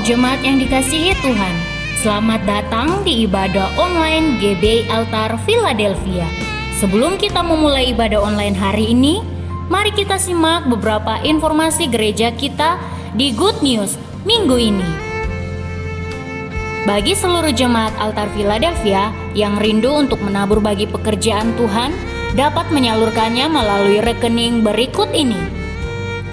Jemaat yang dikasihi Tuhan, selamat datang di ibadah online GBI Altar Philadelphia. Sebelum kita memulai ibadah online hari ini, mari kita simak beberapa informasi gereja kita di Good News minggu ini. Bagi seluruh jemaat Altar Philadelphia yang rindu untuk menabur bagi pekerjaan Tuhan, dapat menyalurkannya melalui rekening berikut ini.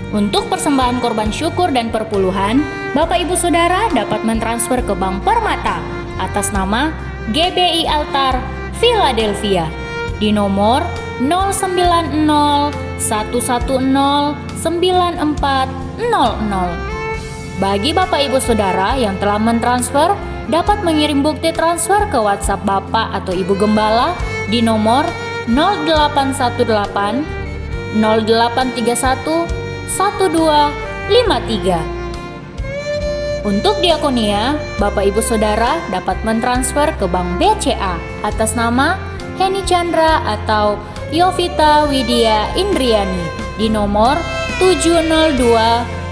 Untuk persembahan korban syukur dan perpuluhan, Bapak Ibu Saudara dapat mentransfer ke Bank Permata atas nama GBI Altar Philadelphia di nomor 090-110-9400. Bagi Bapak Ibu Saudara yang telah mentransfer, dapat mengirim bukti transfer ke WhatsApp Bapak atau Ibu Gembala di nomor 0818 0831 1253. Untuk diakonia, Bapak Ibu Saudara dapat mentransfer ke Bank BCA atas nama Heni Chandra atau Yovita Widya Indriani di nomor 702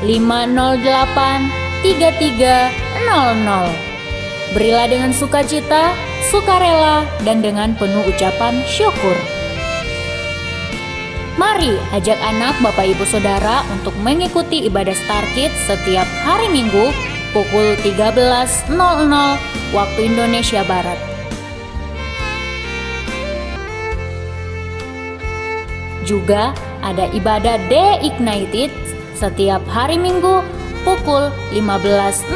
508 3300. Berilah dengan sukacita, sukarela, dan dengan penuh ucapan syukur. Mari ajak anak Bapak Ibu Saudara untuk mengikuti ibadah Star Kids setiap hari Minggu pukul 13.00 waktu Indonesia Barat. Juga ada ibadah Day Ignited setiap hari Minggu pukul 15.00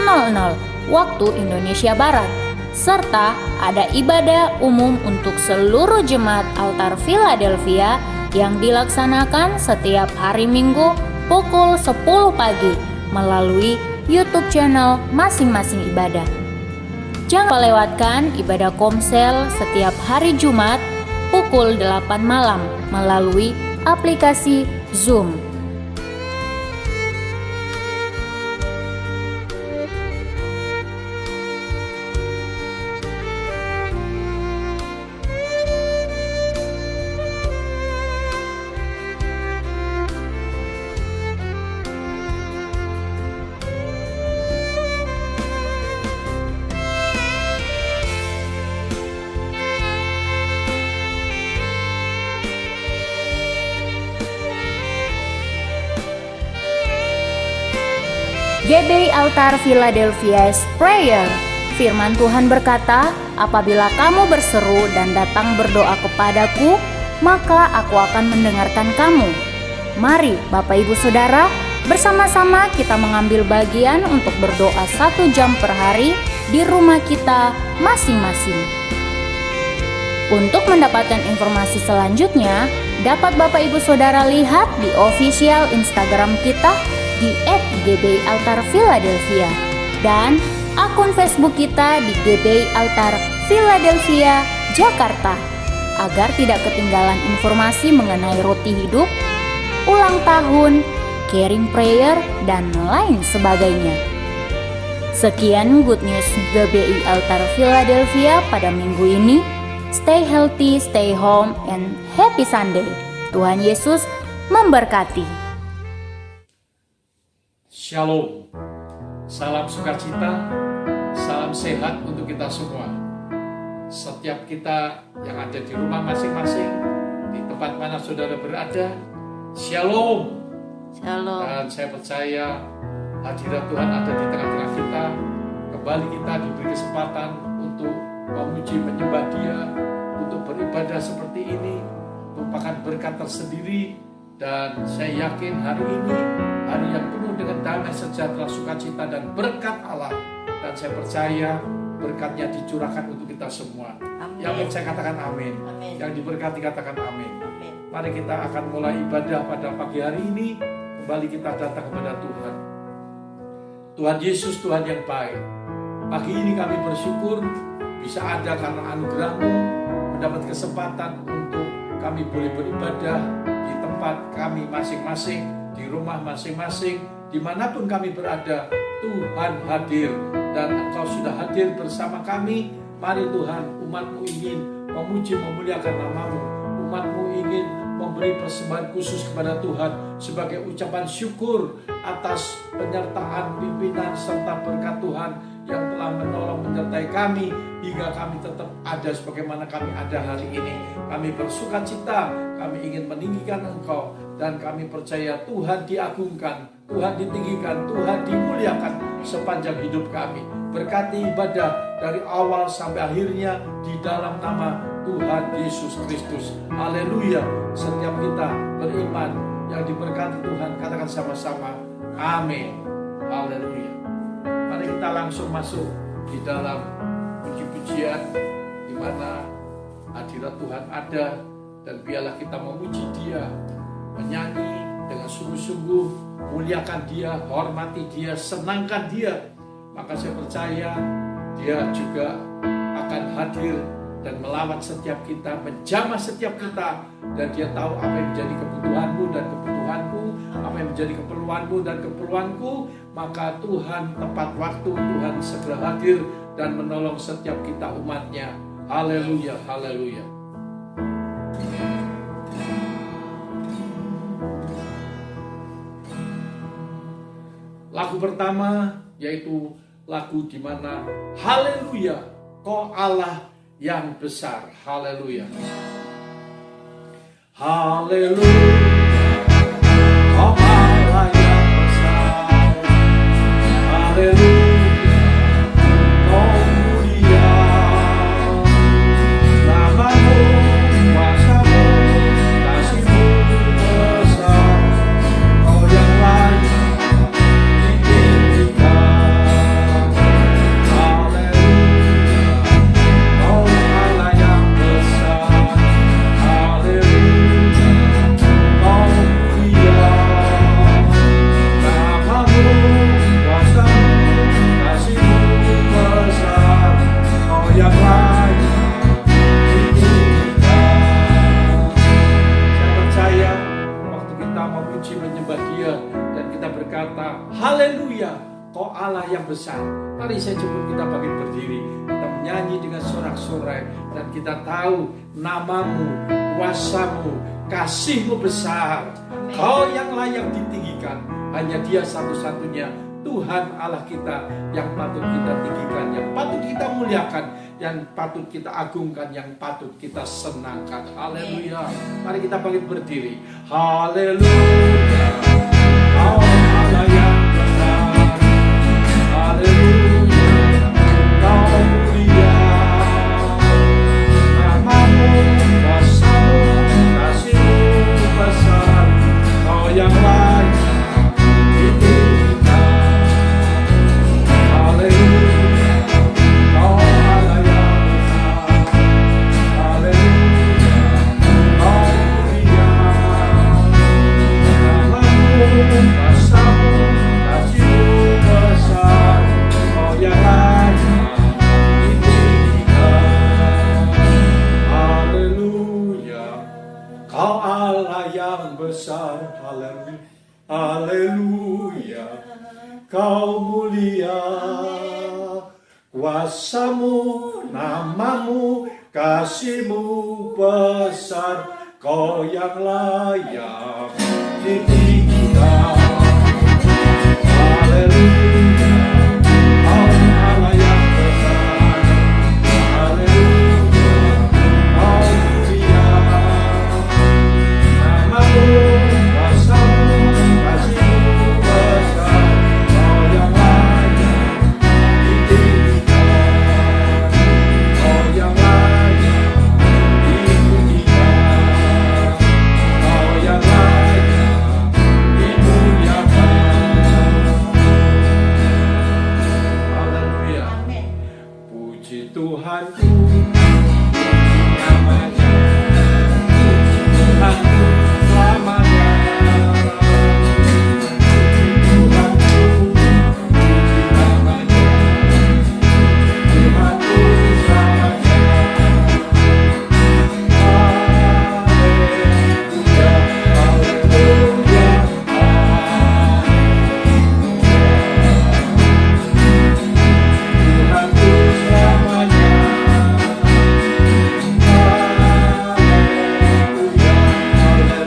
waktu Indonesia Barat. Serta ada ibadah umum untuk seluruh jemaat Altar Philadelphia yang dilaksanakan setiap hari Minggu pukul 10 pagi melalui YouTube channel masing-masing ibadah. Jangan lewatkan ibadah Komsel setiap hari Jumat pukul 8 malam melalui aplikasi Zoom. GBI Altar Philadelphia's Prayer. Firman Tuhan berkata, apabila kamu berseru dan datang berdoa kepadaku, maka aku akan mendengarkan kamu. Mari Bapak Ibu Saudara, bersama-sama kita mengambil bagian untuk berdoa 1 jam per hari di rumah kita masing-masing. Untuk mendapatkan informasi selanjutnya, dapat Bapak Ibu Saudara lihat di official Instagram kita di @GBI Altar Philadelphia dan akun Facebook kita di GBI Altar Philadelphia Jakarta agar tidak ketinggalan informasi mengenai roti hidup, ulang tahun, caring prayer, dan lain sebagainya. Sekian Good News GBI Altar Philadelphia pada minggu ini. Stay healthy, stay home, and happy Sunday. Tuhan Yesus memberkati. Shalom, salam sukacita, salam sehat untuk kita semua. Setiap kita yang ada di rumah masing-masing, di tempat mana saudara berada, Shalom. Shalom. Dan saya percaya hadirat Tuhan ada di tengah-tengah kita. Kembali kita diberi kesempatan untuk memuji menyembah Dia, untuk beribadah seperti ini, merupakan berkat tersendiri. Dan saya yakin hari ini hari yang penuh dengan damai sejahtera, sukacita, dan berkat Allah. Dan saya percaya berkatnya dicurahkan untuk kita semua. Amin. Yang percaya katakan amin. Amin. Yang diberkati katakan amin. Amin. Mari kita akan mulai ibadah pada pagi hari ini. Kembali kita datang kepada Tuhan. Tuhan Yesus, Tuhan yang baik. Pagi ini kami bersyukur bisa ada karena anugerah-Mu, mendapat kesempatan untuk kami boleh beribadah di tempat kami masing-masing, di rumah masing-masing, dimanapun kami berada. Tuhan hadir dan Engkau sudah hadir bersama kami. Mari Tuhan, umat-Mu ingin memuji memuliakan nama-Mu, umat-Mu ingin memberi persembahan khusus kepada Tuhan sebagai ucapan syukur atas penyertaan pimpinan serta berkat Tuhan yang telah menolong menyertai kami hingga kami tetap ada sebagaimana kami ada hari ini. Kami bersukacita, kami ingin meninggikan Engkau, dan kami percaya Tuhan diagungkan, Tuhan ditinggikan, Tuhan dimuliakan sepanjang hidup kami. Berkati ibadah dari awal sampai akhirnya di dalam nama Tuhan Yesus Kristus. Haleluya. Setiap kita beriman yang diberkati Tuhan, katakan sama-sama amin. Haleluya. Mari kita langsung masuk di dalam puji-pujian di mana hadirat Tuhan ada, dan biarlah kita memuji Dia, menyanyi dengan sungguh-sungguh, muliakan Dia, hormati Dia, senangkan Dia. Maka saya percaya Dia juga akan hadir dan melawat setiap kita, menjamah setiap kita, dan Dia tahu apa yang menjadi kebutuhanmu dan kebutuhanku, apa yang menjadi keperluanmu dan keperluanku. Maka Tuhan tepat waktu, Tuhan segera hadir dan menolong setiap kita umatnya. Haleluya, haleluya. Lagu pertama yaitu lagu di mana haleluya, Kau Allah yang besar. Haleluya. Haleluya, Kau Allah yang besar. Haleluya, Kau mulia. Namamu, kuasamu, kasih-Mu besar. Kau yang layak ditinggikan. Haleluya, Kau Allah yang besar. Haleluya, Kau mulia. Namamu, kuasamu, kasih-Mu besar. Kau yang layak ditinggikan. Saya percaya waktu kita memuji menyembah Dia dan kita berkata haleluya, Kau Allah yang besar. Mari saya jemput kita bangkit berdiri, kita menyanyi dengan sorak-sorai, dan kita tahu namamu, kuasamu, kasih-Mu besar. Kau yang layak ditinggikan. Hanya Dia satu-satunya Tuhan Allah kita yang patut kita tinggikan, yang patut kita muliakan, yang patut kita agungkan, yang patut kita senangkan. Haleluya. Mari kita bangkit berdiri. Haleluya, Kau Allah yang besar. Haleluya, Kau mulia. Namamu, kuasamu, kasih-Mu besar. Kau yang layak ditinggikan. Haleluya, Kau Allah yang besar. Haleluya, Kau mulia. Namamu, kuasamu, kasih-Mu besar. Kau yang layak ditinggikan. Haleluya, Kau Allah yang besar. Haleluya, haleluya, Kau mulia. Kuasamu, namamu, kasih-Mu besar. Kau yang layak ditinggikan. Haleluya, Kau Allah yang besar. Haleluya, Kau mulia. Namamu, kuasamu, kasih-Mu besar. Kau yang layak ditinggikan. Kau yang layak dipujikan. Kau yang layak dimuliakan. Haleluya. Puji Tuhanku, puji namanya. Puji Tuhanku selamanya. Puji Tuhanku, puji namanya. Puji Tuhanku selamanya. Haleluya, haleluya, Tuhanku selamanya. Haleluya,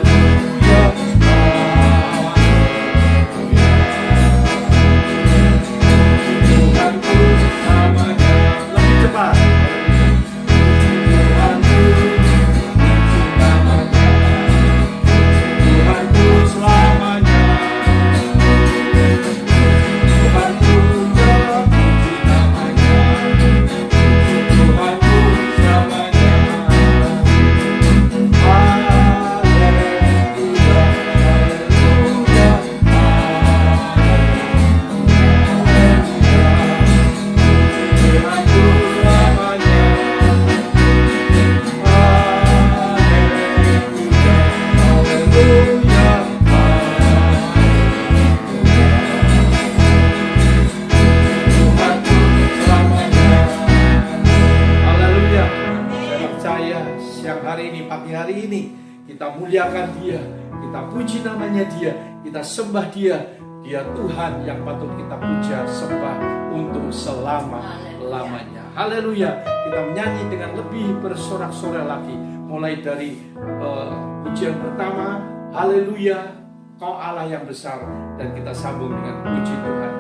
hari ini. Kita muliakan Dia, kita puji namanya Dia, kita sembah Dia. Dia Tuhan yang patut kita puja, sembah untuk selama-lamanya. Haleluya. Kita menyanyi dengan lebih bersorak-sorai lagi. Mulai dari pujian pertama, haleluya, Kau Allah yang besar. Dan kita sambung dengan puji Tuhan.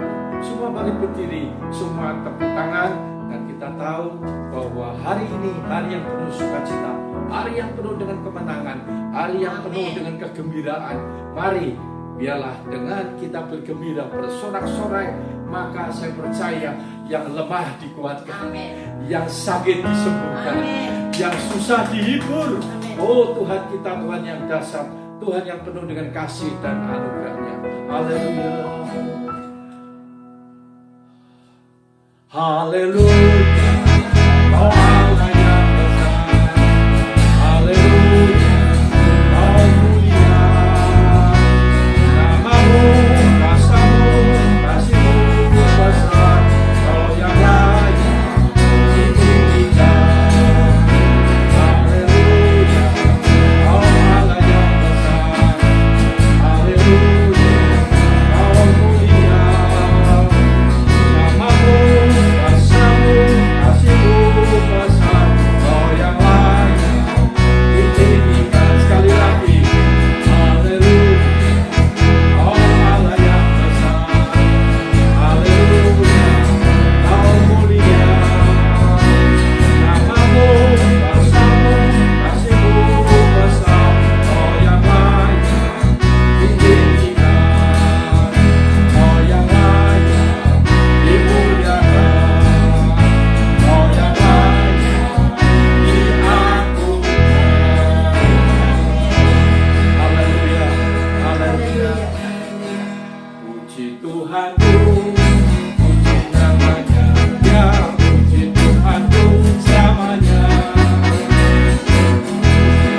Semua balik berdiri, semua tepuk tangan. Dan kita tahu bahwa hari ini hari yang penuh sukacita, hari yang penuh dengan kemenangan, hari yang penuh dengan kegembiraan. Mari, biarlah dengan kita bergembira, bersorak-sorai, maka saya percaya yang lemah dikuatkan, yang sakit disembuhkan, yang susah dihibur. Oh Tuhan kita, Tuhan yang dahsyat, Tuhan yang penuh dengan kasih dan anugerah-Nya. Haleluya. Haleluya. Kau Allah yang besar. Haleluya. Kau mulia. Namamu, kuasa-Mu, kasih-Mu besar. Kau yang layak ditinggikan. Haleluya. Kau Allah yang besar. Haleluya. Kau mulia. Namamu, kuasa-Mu, kasih-Mu besar. Kau yang layak ditinggikan. Sekali lagi. Haleluya. Kau Allah yang besar. Haleluya. Kau mulia. Namamu, kuasa-Mu, kasih-Mu besar. Kau yang layak ditinggikan. Kau yang layak dimuliakan. Kau yang layak diagungkan. Haleluya. Haleluya. Puji Tuhanku, puji namanya, ya puji Tuhanku selamanya.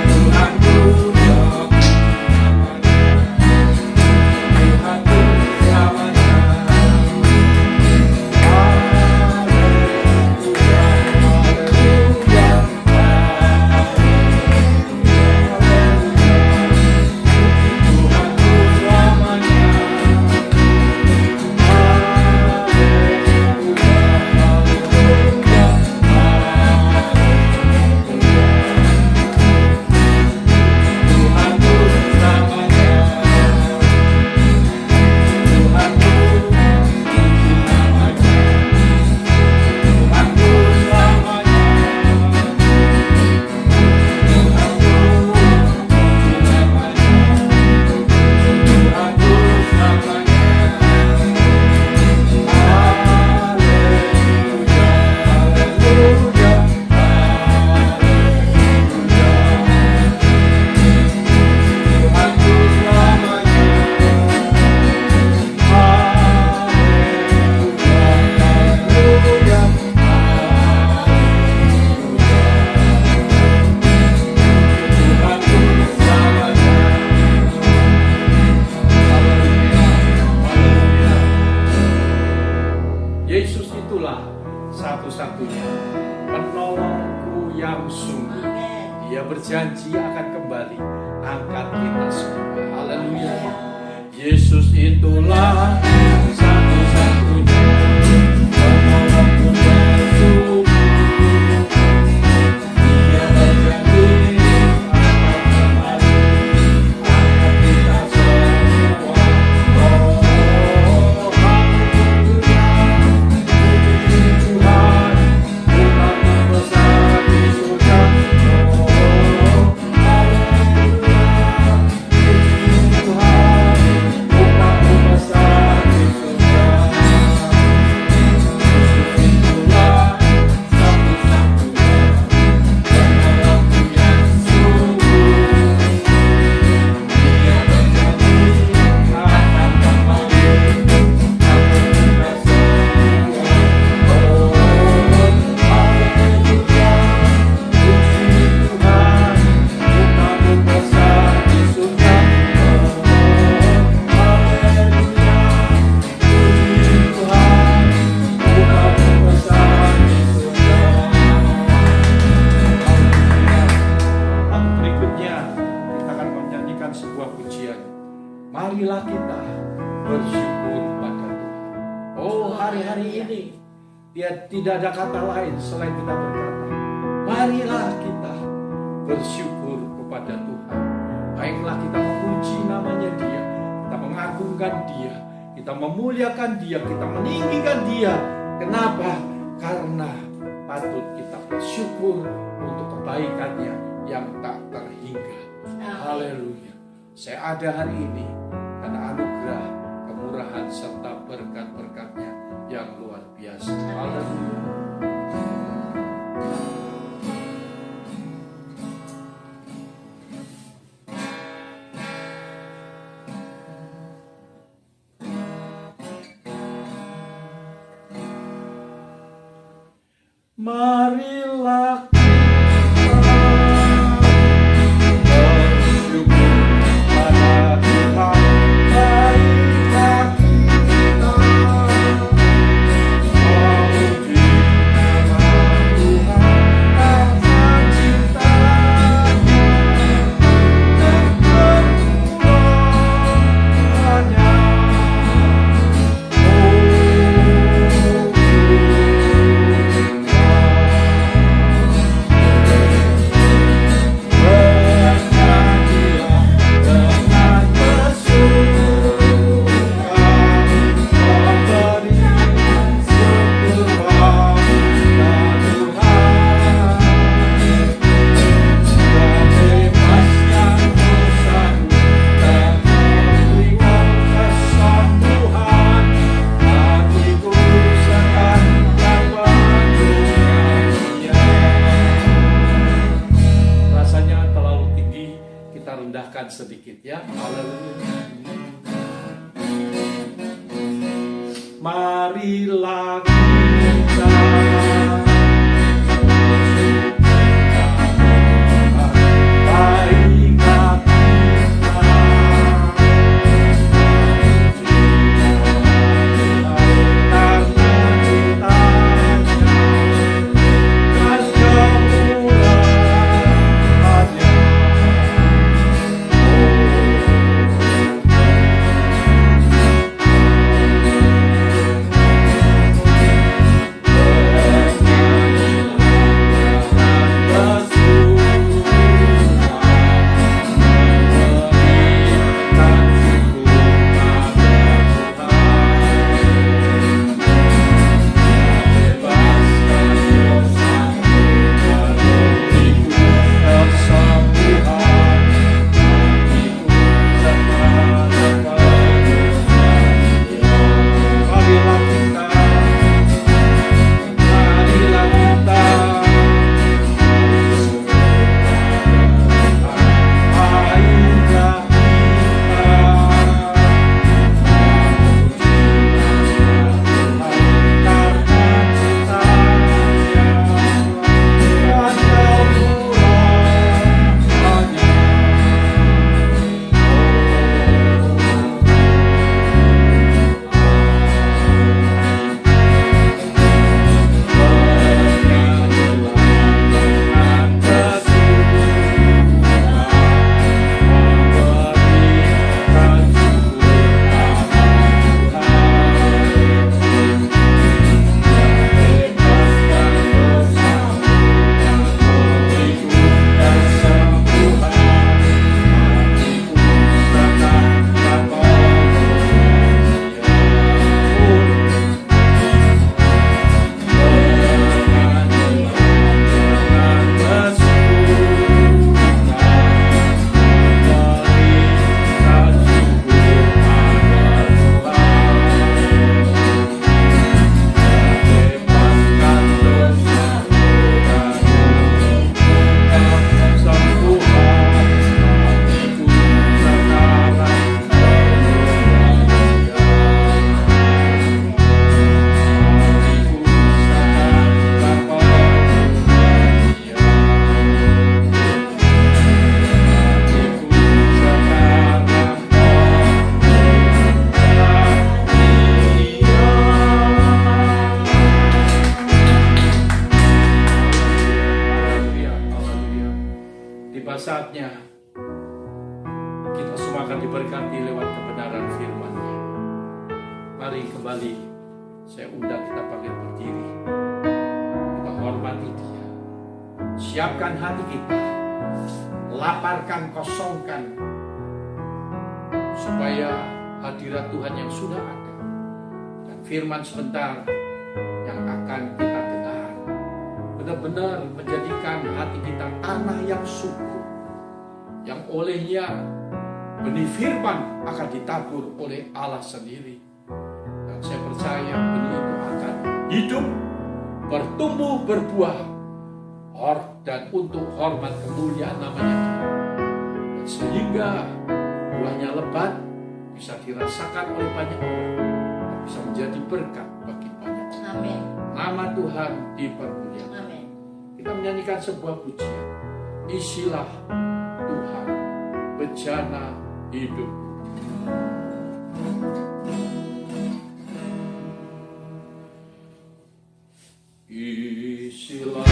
Tuhanku, ya Tuhanku selamanya. Haleluya, haleluya, Tuhanku selamanya. Yesus itulah satu-satunya penolongku yang sungguh. Dia berjanji akan kembali angkat kita semua. Haleluya. Yesus itulah satu-satunya penolongku yang sungguh. Dia berjanji akan kembali angkat kita semua. Oh, haleluya. Puji Tuhan, Tuhan yang besar di surga. Oh, haleluya. Puji Tuhan, Tuhan yang besar di surga. Dia tidak ada kata lain selain kita berkata, marilah kita bersyukur kepada Tuhan. Baiklah kita memuji namanya Dia, kita mengagungkan Dia, kita memuliakan Dia, kita meninggikan Dia. Kenapa? Karena patut kita bersyukur untuk kebaikannya yang tak terhingga. Haleluya. Saya ada hari ini karena anugerah, kemurahan serta berkat-berkatnya yang luar biasa. Haleluya. Marilah sedikit ya. Haleluya. Marilah kita saatnya kita semua akan diberkati lewat kebenaran firman-Nya. Mari kembali Saya undang kita panggil berdiri. Kita hormati Dia. Siapkan hati kita. Laparkan, kosongkan. Supaya hadirat Tuhan yang sudah ada. Dan firman sebentar yang akan kita dengar. Benar-benar menjadikan hati kita tanah yang subur. Yang olehnya benih firman akan ditabur oleh Allah sendiri. Dan saya percaya benih itu akan hidup, bertumbuh, berbuah, dan untuk hormat kemuliaan namanya Dia. Dan sehingga buahnya lebat, bisa dirasakan oleh banyak orang, dan bisa menjadi berkat bagi banyak orang. Amin. Nama Tuhan dipermuliakan. Amin. Kita menyanyikan sebuah pujian. Isilah Tuhan bejana hidup. Isilah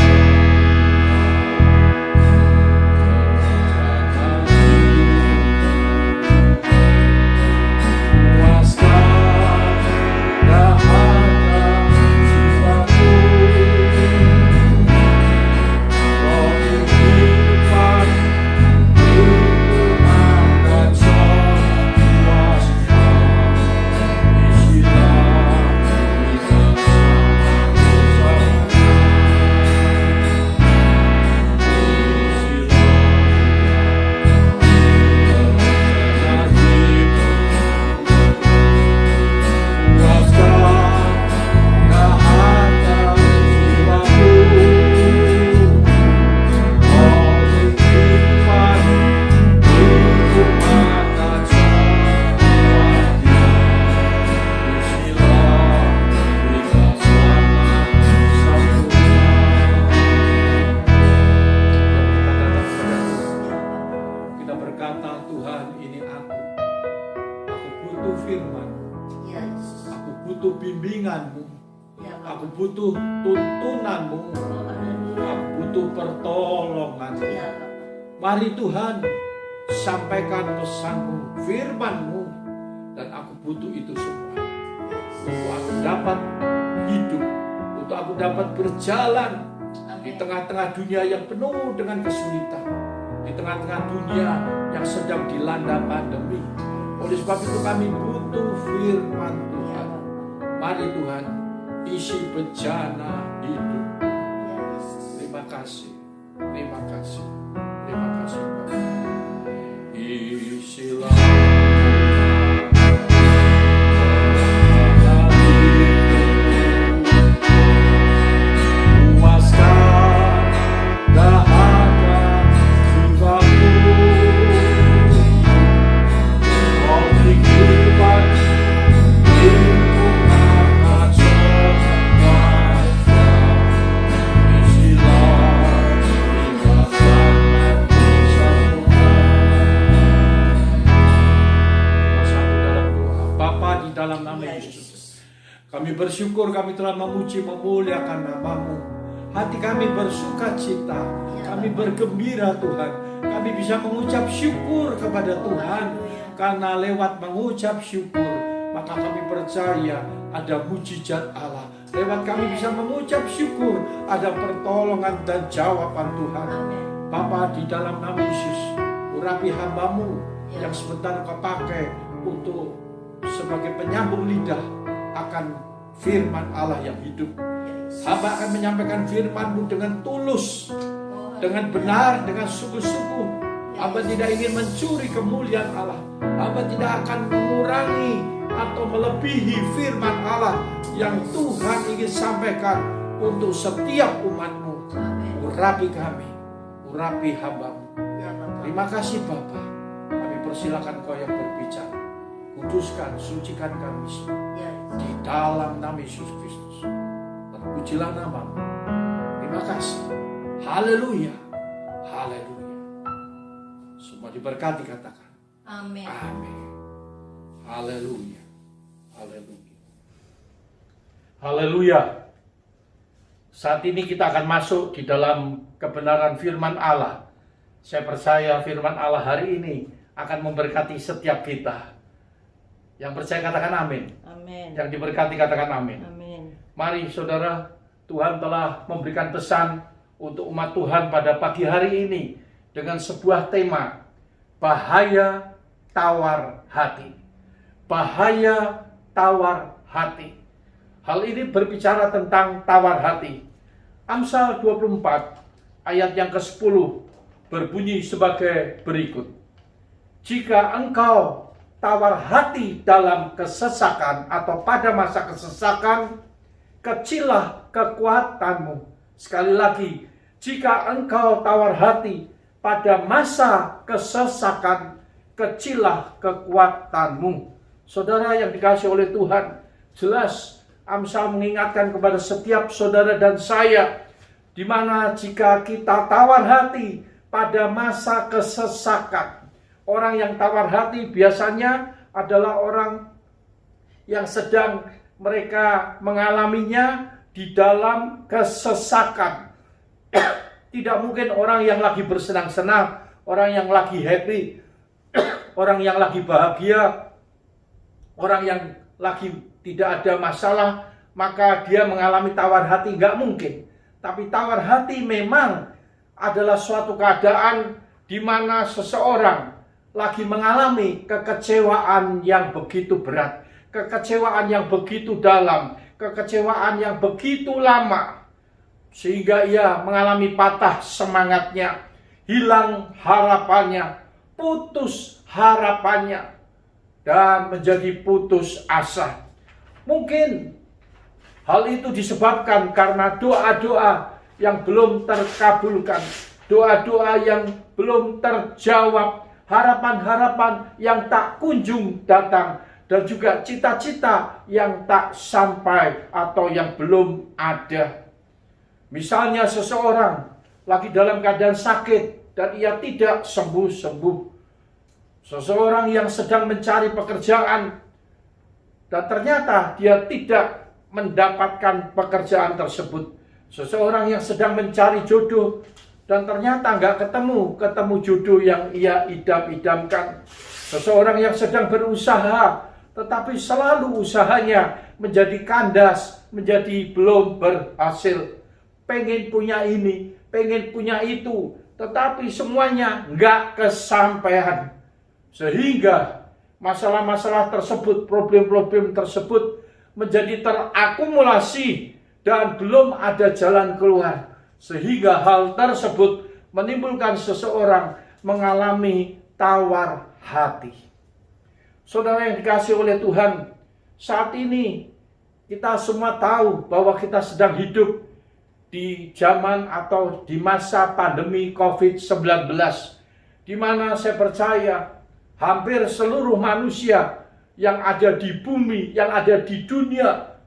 aku butuh tuntunanmu, aku butuh pertolongan. Mari Tuhan, sampaikan pesanmu, firmanmu, dan aku butuh itu semua. Untuk aku dapat hidup, untuk aku dapat berjalan di tengah-tengah dunia yang penuh dengan kesulitan, di tengah-tengah dunia yang sedang dilanda pandemi. Oleh sebab itu kami butuh firman Tuhan. Mari Tuhan, isi bejana hidup. Terima kasih, terima kasih, terima kasih. Isilah kami bersyukur, kami telah memuji, memuliakan nama-Mu. Hati kami bersuka cita, kami bergembira Tuhan. Kami bisa mengucap syukur kepada Tuhan. Karena lewat mengucap syukur, maka kami percaya ada mujizat Allah. Lewat kami bisa mengucap syukur, ada pertolongan dan jawaban Tuhan. Bapa, di dalam nama Yesus, urapi hamba-Mu yang sebentar Kau pakai untuk sebagai penyambung lidah akan firman Allah yang hidup. Hamba akan menyampaikan firman-Mu dengan tulus, dengan benar, dengan sungguh-sungguh. Hamba tidak ingin mencuri kemuliaan Allah. Hamba tidak akan mengurangi atau melebihi firman Allah yang Tuhan ingin sampaikan untuk setiap umat-Mu. Urapi kami, urapi hamba-Mu. Terima kasih Bapa. Kami persilakan Kau yang berbicara. Kuduskan, sucikan kami di dalam nama Yesus Kristus. Terpujilah nama-Mu. Terima kasih. Haleluya. Haleluya. Semua diberkati, katakan. Amin. Amin. Haleluya. Haleluya. Haleluya. Saat ini kita akan masuk di dalam kebenaran firman Allah. Saya percaya firman Allah hari ini akan memberkati setiap kita. Yang percaya katakan amin. Amin. Yang diberkati katakan amin. Amin. Mari saudara, Tuhan telah memberikan pesan untuk umat Tuhan pada pagi hari ini dengan sebuah tema, bahaya tawar hati. Bahaya tawar hati. Hal ini berbicara tentang tawar hati. Amsal 24 ayat yang ke-10 berbunyi sebagai berikut. Jika engkau tawar hati dalam kesesakan atau pada masa kesesakan, kecillah kekuatanmu. Sekali lagi, jika engkau tawar hati pada masa kesesakan, kecillah kekuatanmu. Saudara yang dikasihi oleh Tuhan, jelas Amsal mengingatkan kepada setiap saudara dan saya, di mana jika kita tawar hati pada masa kesesakan. Orang yang tawar hati biasanya adalah orang yang sedang mereka mengalaminya di dalam kesesakan. Tidak mungkin orang yang lagi bersenang-senang, orang yang lagi happy, orang yang lagi bahagia, orang yang lagi tidak ada masalah, maka dia mengalami tawar hati. Enggak mungkin. Tapi tawar hati memang adalah suatu keadaan di mana seseorang lagi mengalami kekecewaan yang begitu berat, kekecewaan yang begitu dalam, kekecewaan yang begitu lama, sehingga ia mengalami patah semangatnya, hilang harapannya, putus harapannya, dan menjadi putus asa. Mungkin hal itu disebabkan karena doa-doa yang belum terkabulkan, doa-doa yang belum terjawab, harapan-harapan yang tak kunjung datang, dan juga cita-cita yang tak sampai atau yang belum ada. Misalnya seseorang lagi dalam keadaan sakit dan ia tidak sembuh-sembuh. Seseorang yang sedang mencari pekerjaan dan ternyata dia tidak mendapatkan pekerjaan tersebut. Seseorang yang sedang mencari jodoh dan ternyata nggak ketemu jodoh yang ia idam-idamkan. Seseorang yang sedang berusaha tetapi selalu usahanya menjadi kandas, menjadi belum berhasil. Pengen punya ini, pengen punya itu, tetapi semuanya nggak kesampaian. Sehingga masalah-masalah tersebut, problem-problem tersebut menjadi terakumulasi dan belum ada jalan keluar. Sehingga hal tersebut menimbulkan seseorang mengalami tawar hati. Saudara yang dikasihi oleh Tuhan, saat ini kita semua tahu bahwa kita sedang hidup di zaman atau di masa pandemi COVID-19, di mana saya percaya hampir seluruh manusia yang ada di bumi, yang ada di dunia,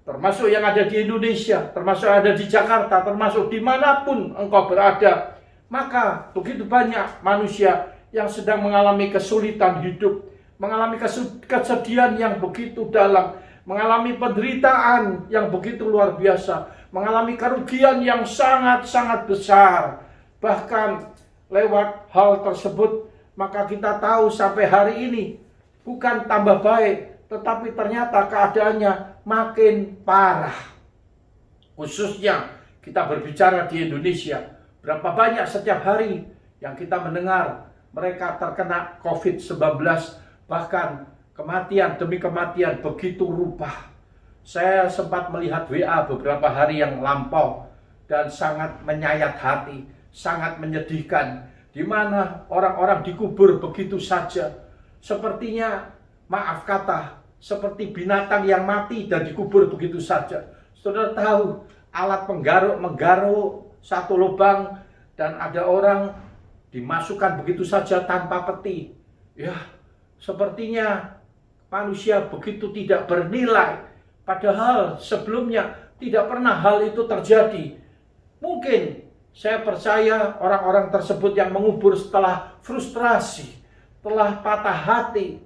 termasuk yang ada di Indonesia, termasuk yang ada di Jakarta, termasuk dimanapun engkau berada, maka begitu banyak manusia yang sedang mengalami kesulitan hidup, mengalami kesedihan yang begitu dalam, mengalami penderitaan yang begitu luar biasa, mengalami kerugian yang sangat-sangat besar. Bahkan lewat hal tersebut, maka kita tahu sampai hari ini bukan tambah baik, tetapi ternyata keadaannya makin parah. Khususnya kita berbicara di Indonesia, berapa banyak setiap hari yang kita mendengar mereka terkena COVID-19, bahkan kematian demi kematian begitu rupa. Saya sempat melihat WA beberapa hari yang lampau dan sangat menyayat hati, sangat menyedihkan, di mana orang-orang dikubur begitu saja. Sepertinya, maaf kata, seperti binatang yang mati dan dikubur begitu saja. Saudara tahu, alat penggaruk menggaruk satu lubang dan ada orang dimasukkan begitu saja tanpa peti. Ya, sepertinya manusia begitu tidak bernilai. Padahal sebelumnya tidak pernah hal itu terjadi. Mungkin saya percaya orang-orang tersebut yang mengubur setelah frustrasi, telah patah hati,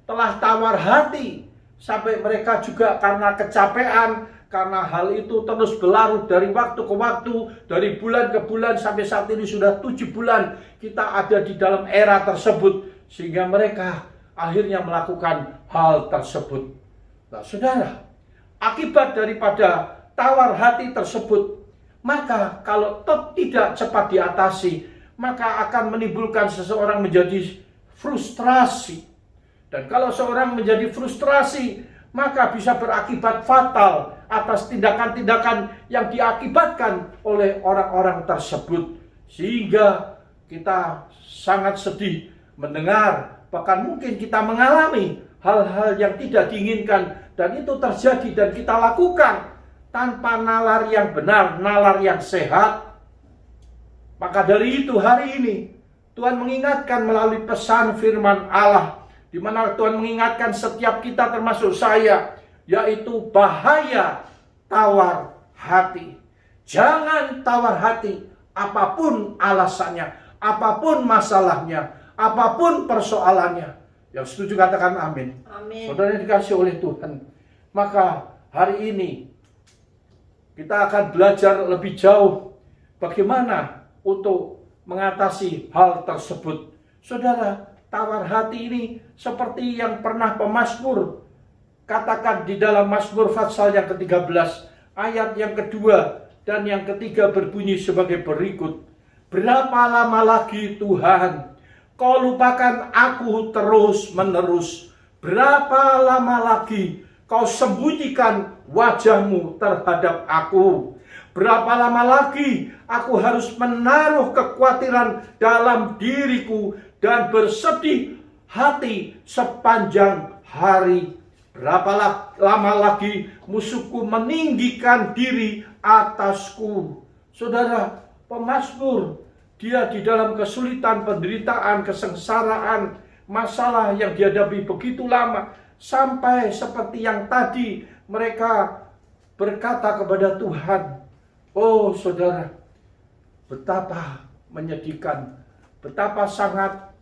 telah tawar hati, sampai mereka juga karena kecapean, karena hal itu terus berlarut dari waktu ke waktu, dari bulan ke bulan, sampai saat ini sudah 7 bulan kita ada di dalam era tersebut, sehingga mereka akhirnya melakukan hal tersebut. Nah, saudara, akibat daripada tawar hati tersebut, maka kalau tidak cepat diatasi, maka akan menimbulkan seseorang menjadi frustrasi. Dan kalau seorang menjadi frustrasi, maka bisa berakibat fatal atas tindakan-tindakan yang diakibatkan oleh orang-orang tersebut. Sehingga kita sangat sedih mendengar, bahkan mungkin kita mengalami hal-hal yang tidak diinginkan, dan itu terjadi dan kita lakukan tanpa nalar yang benar, nalar yang sehat. Maka dari itu hari ini Tuhan mengingatkan melalui pesan firman Allah, di mana Tuhan mengingatkan setiap kita termasuk saya, yaitu bahaya tawar hati. Jangan tawar hati, apapun alasannya, apapun masalahnya, apapun persoalannya. Yang setuju katakan amin. Amin. Saudara yang dikasih oleh Tuhan, maka hari ini kita akan belajar lebih jauh bagaimana untuk mengatasi hal tersebut. Saudara, tawar hati ini seperti yang pernah pemazmur katakan di dalam Mazmur pasal yang ke-13, ayat yang kedua dan yang ketiga berbunyi sebagai berikut. Berapa lama lagi Tuhan, Kau lupakan aku terus menerus? Berapa lama lagi Kau sembunyikan wajah-Mu terhadap aku? Berapa lama lagi aku harus menaruh kekhawatiran dalam diriku dan bersedih hati sepanjang hari? Berapa lama lagi musuhku meninggikan diri atasku? Saudara, pemazmur, dia di dalam kesulitan, penderitaan, kesengsaraan, masalah yang dihadapi begitu lama, sampai seperti yang tadi mereka berkata kepada Tuhan, oh saudara, betapa menyedihkan, betapa sangat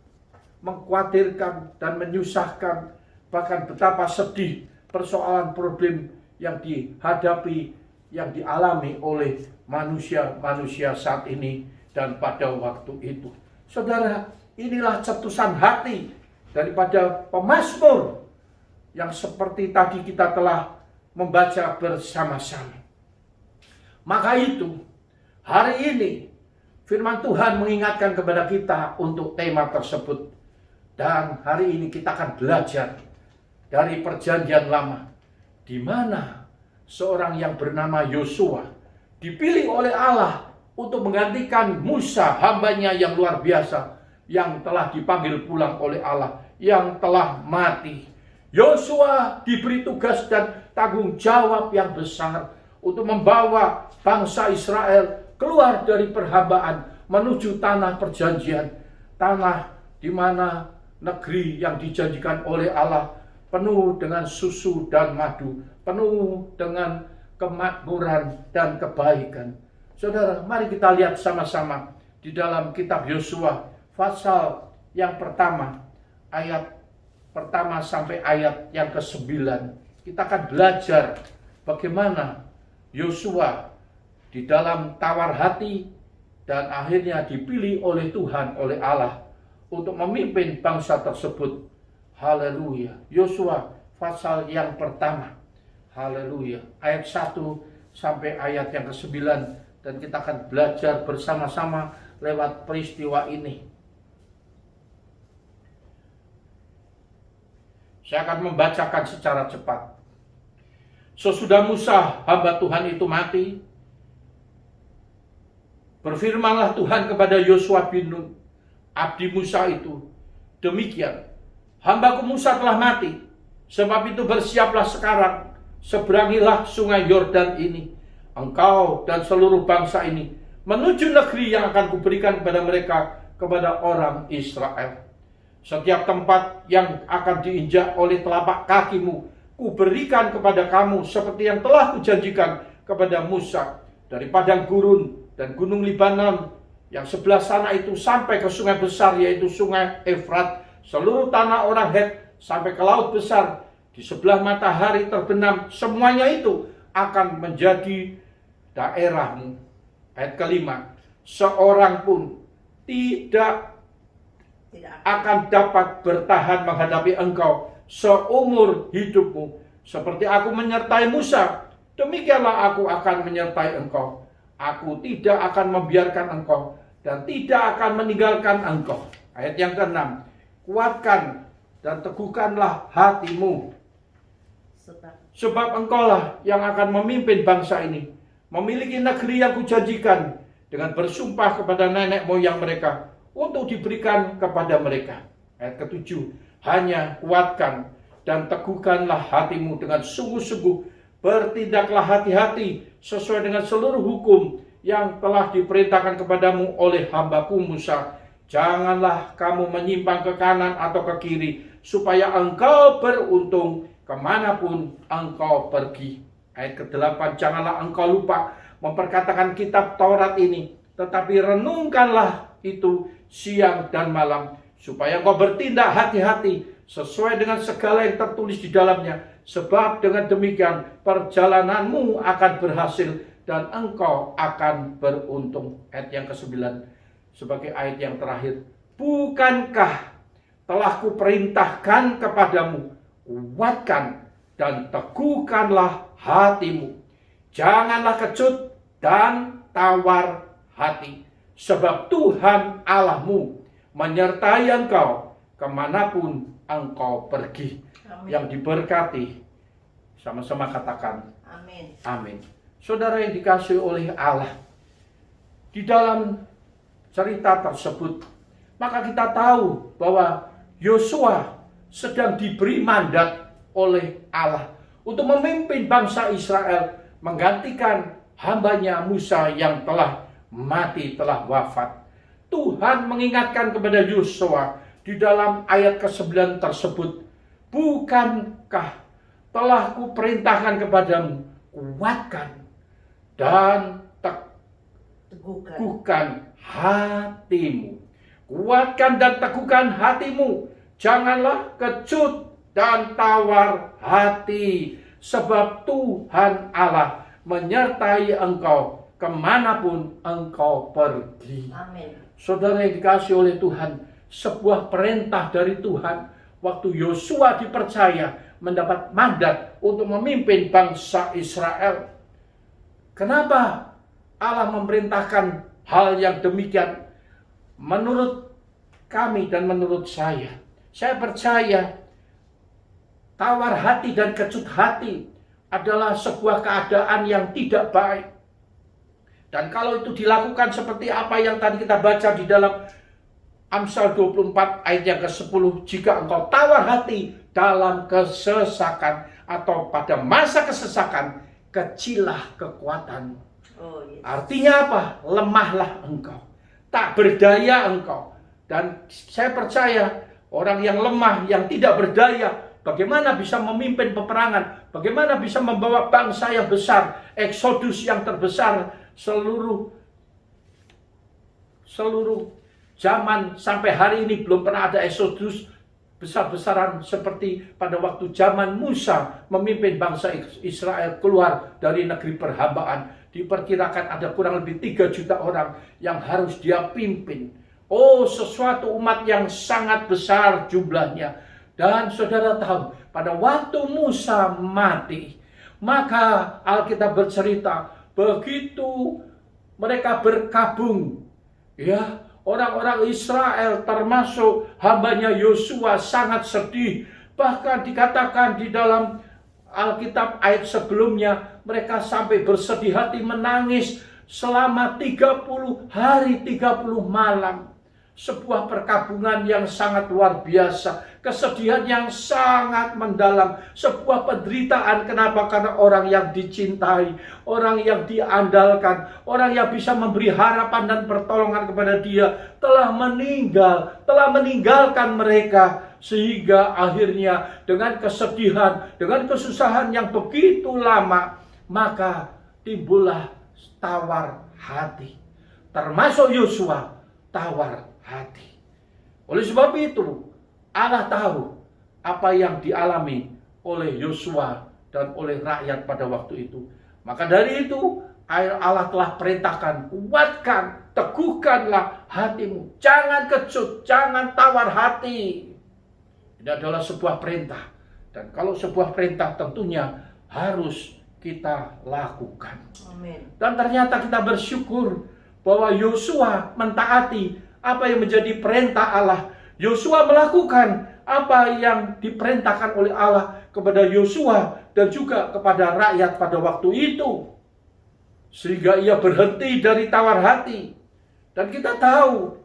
mengkhawatirkan dan menyusahkan, bahkan betapa sedih persoalan problem yang dihadapi, yang dialami oleh manusia-manusia saat ini dan pada waktu itu. Saudara, inilah cetusan hati daripada pemazmur yang seperti tadi kita telah membaca bersama-sama. Maka itu, hari ini firman Tuhan mengingatkan kepada kita untuk tema tersebut. Dan hari ini kita akan belajar dari perjanjian lama, di mana seorang yang bernama Yosua dipilih oleh Allah untuk menggantikan Musa, hambanya yang luar biasa, yang telah dipanggil pulang oleh Allah, yang telah mati. Yosua diberi tugas dan tanggung jawab yang besar untuk membawa bangsa Israel keluar dari perhambaan menuju tanah perjanjian, tanah di mana negeri yang dijanjikan oleh Allah penuh dengan susu dan madu, penuh dengan kemakmuran dan kebaikan. Saudara, mari kita lihat sama-sama di dalam kitab Yosua pasal yang pertama, ayat pertama sampai ayat yang ke-9. Kita akan belajar bagaimana Yosua di dalam tawar hati dan akhirnya dipilih oleh Tuhan, oleh Allah untuk memimpin bangsa tersebut. Haleluya. Yosua pasal yang pertama. Haleluya. Ayat 1 sampai ayat yang ke-9. Dan kita akan belajar bersama-sama lewat peristiwa ini. Saya akan membacakan secara cepat. Sesudah Musa, hamba Tuhan itu mati, berfirmanlah Tuhan kepada Yosua bin Nun, abdi Musa itu, demikian, hambaku Musa telah mati, sebab itu bersiaplah sekarang, seberangilah sungai Yordan ini, engkau dan seluruh bangsa ini, menuju negeri yang akan kuberikan kepada mereka, kepada orang Israel. Setiap tempat yang akan diinjak oleh telapak kakimu, kuberikan kepada kamu, seperti yang telah kujanjikan kepada Musa, dari padang gurun dan gunung Libanon, yang sebelah sana itu sampai ke sungai besar, yaitu sungai Efrat, seluruh tanah orang Het, sampai ke laut besar, di sebelah matahari terbenam, semuanya itu akan menjadi daerahmu. Ayat kelima, seorang pun tidak akan dapat bertahan menghadapi engkau seumur hidupmu, Seperti aku menyertai Musa, demikianlah aku akan menyertai engkau. Aku tidak akan membiarkan engkau dan tidak akan meninggalkan engkau. Ayat yang ke-6. Kuatkan dan teguhkanlah hatimu. Sebab engkaulah yang akan memimpin bangsa ini, memiliki negeri yang kujanjikan dengan bersumpah kepada nenek moyang mereka untuk diberikan kepada mereka. Ayat ke-7. Hanya kuatkan dan teguhkanlah hatimu dengan sungguh-sungguh. Bertindaklah hati-hati sesuai dengan seluruh hukum yang telah diperintahkan kepadamu oleh hambaku Musa. Janganlah kamu menyimpang ke kanan atau ke kiri, supaya engkau beruntung kemanapun engkau pergi. Ayat ke-8. Janganlah engkau lupa memperkatakan kitab Taurat ini, tetapi renungkanlah itu siang dan malam, supaya engkau bertindak hati-hati sesuai dengan segala yang tertulis di dalamnya. Sebab dengan demikian perjalananmu akan berhasil dan engkau akan beruntung. Ayat yang ke-9 sebagai ayat yang terakhir. Bukankah telah kuperintahkan kepadamu, kuatkan dan teguhkanlah hatimu. Janganlah kecut dan tawar hati. Sebab Tuhan Allahmu menyertai engkau kemanapun engkau pergi. Amin. Yang diberkati, sama-sama katakan Amin. amin. Saudara yang dikasihi oleh Allah, di dalam cerita tersebut, maka kita tahu bahwa Yosua sedang diberi mandat oleh Allah untuk memimpin bangsa Israel, menggantikan hambanya Musa yang telah mati, telah wafat. Tuhan mengingatkan kepada Yosua di dalam ayat ke-9 tersebut, bukankah telah kuperintahkan kepadamu, kuatkan dan teguhkan hatimu. Kuatkan dan teguhkan hatimu. Janganlah kecut dan tawar hati. Sebab Tuhan Allah menyertai engkau kemanapun engkau pergi. Amin. Saudara yang dikasihi oleh Tuhan, sebuah perintah dari Tuhan. Waktu Yosua dipercaya mendapat mandat untuk memimpin bangsa Israel. Kenapa Allah memerintahkan hal yang demikian? Menurut kami dan menurut saya percaya tawar hati dan kecut hati adalah sebuah keadaan yang tidak baik. Dan kalau itu dilakukan seperti apa yang tadi kita baca di dalam Amsal 24 ayat yang ke-10, jika engkau tawar hati dalam kesesakan atau pada masa kesesakan, kecillah kekuatan. Artinya apa? Lemahlah engkau, tak berdaya engkau. Dan saya percaya orang yang lemah, yang tidak berdaya, bagaimana bisa memimpin peperangan, bagaimana bisa membawa bangsa yang besar, eksodus yang terbesar seluruh zaman sampai hari ini belum pernah ada eksodus besar-besaran seperti pada waktu zaman Musa memimpin bangsa Israel keluar dari negeri perhambaan. Diperkirakan ada kurang lebih 3 juta orang yang harus dia pimpin. Oh, sesuatu umat yang sangat besar jumlahnya. Dan saudara tahu, pada waktu Musa mati, maka Alkitab bercerita begitu mereka berkabung, ya, orang-orang Israel termasuk hambanya Yosua sangat sedih. Bahkan dikatakan di dalam Alkitab ayat sebelumnya, mereka sampai bersedih hati menangis selama 30 hari 30 malam. Sebuah perkabungan yang sangat luar biasa, kesedihan yang sangat mendalam, sebuah penderitaan. Kenapa? Karena orang yang dicintai, orang yang diandalkan, orang yang bisa memberi harapan dan pertolongan kepada dia telah meninggal, telah meninggalkan mereka. Sehingga akhirnya dengan kesedihan, dengan kesusahan yang begitu lama, maka timbullah tawar hati. Termasuk Yosua, tawar hati. Oleh sebab itu, Allah tahu apa yang dialami oleh Yosua dan oleh rakyat pada waktu itu. Maka dari itu, Allah telah perintahkan, kuatkan, teguhkanlah hatimu. Jangan kecut, jangan tawar hati. Ini adalah sebuah perintah Dan kalau sebuah perintah tentunya harus kita lakukan. Amin. Dan ternyata kita bersyukur bahwa Yosua mentaati apa yang menjadi perintah Allah. Yosua melakukan apa yang diperintahkan oleh Allah kepada Yosua dan juga kepada rakyat pada waktu itu. Sehingga ia berhenti dari tawar hati. Dan kita tahu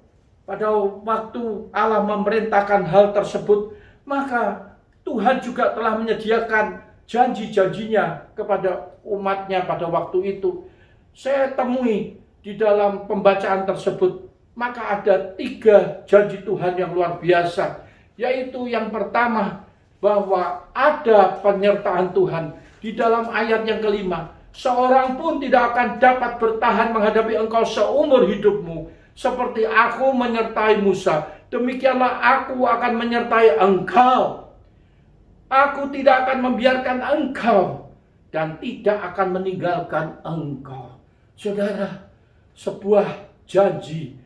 pada waktu Allah memerintahkan hal tersebut, maka Tuhan juga telah menyediakan janji-janjinya kepada umatnya pada waktu itu. Saya temui di dalam pembacaan tersebut, maka ada 3 janji Tuhan yang luar biasa. Yaitu yang pertama, bahwa ada penyertaan Tuhan. Di dalam ayat yang kelima, seorang pun tidak akan dapat bertahan menghadapi engkau seumur hidupmu. Seperti aku menyertai Musa, demikianlah aku akan menyertai engkau. Aku tidak akan membiarkan engkau dan tidak akan meninggalkan engkau. Saudara, sebuah janji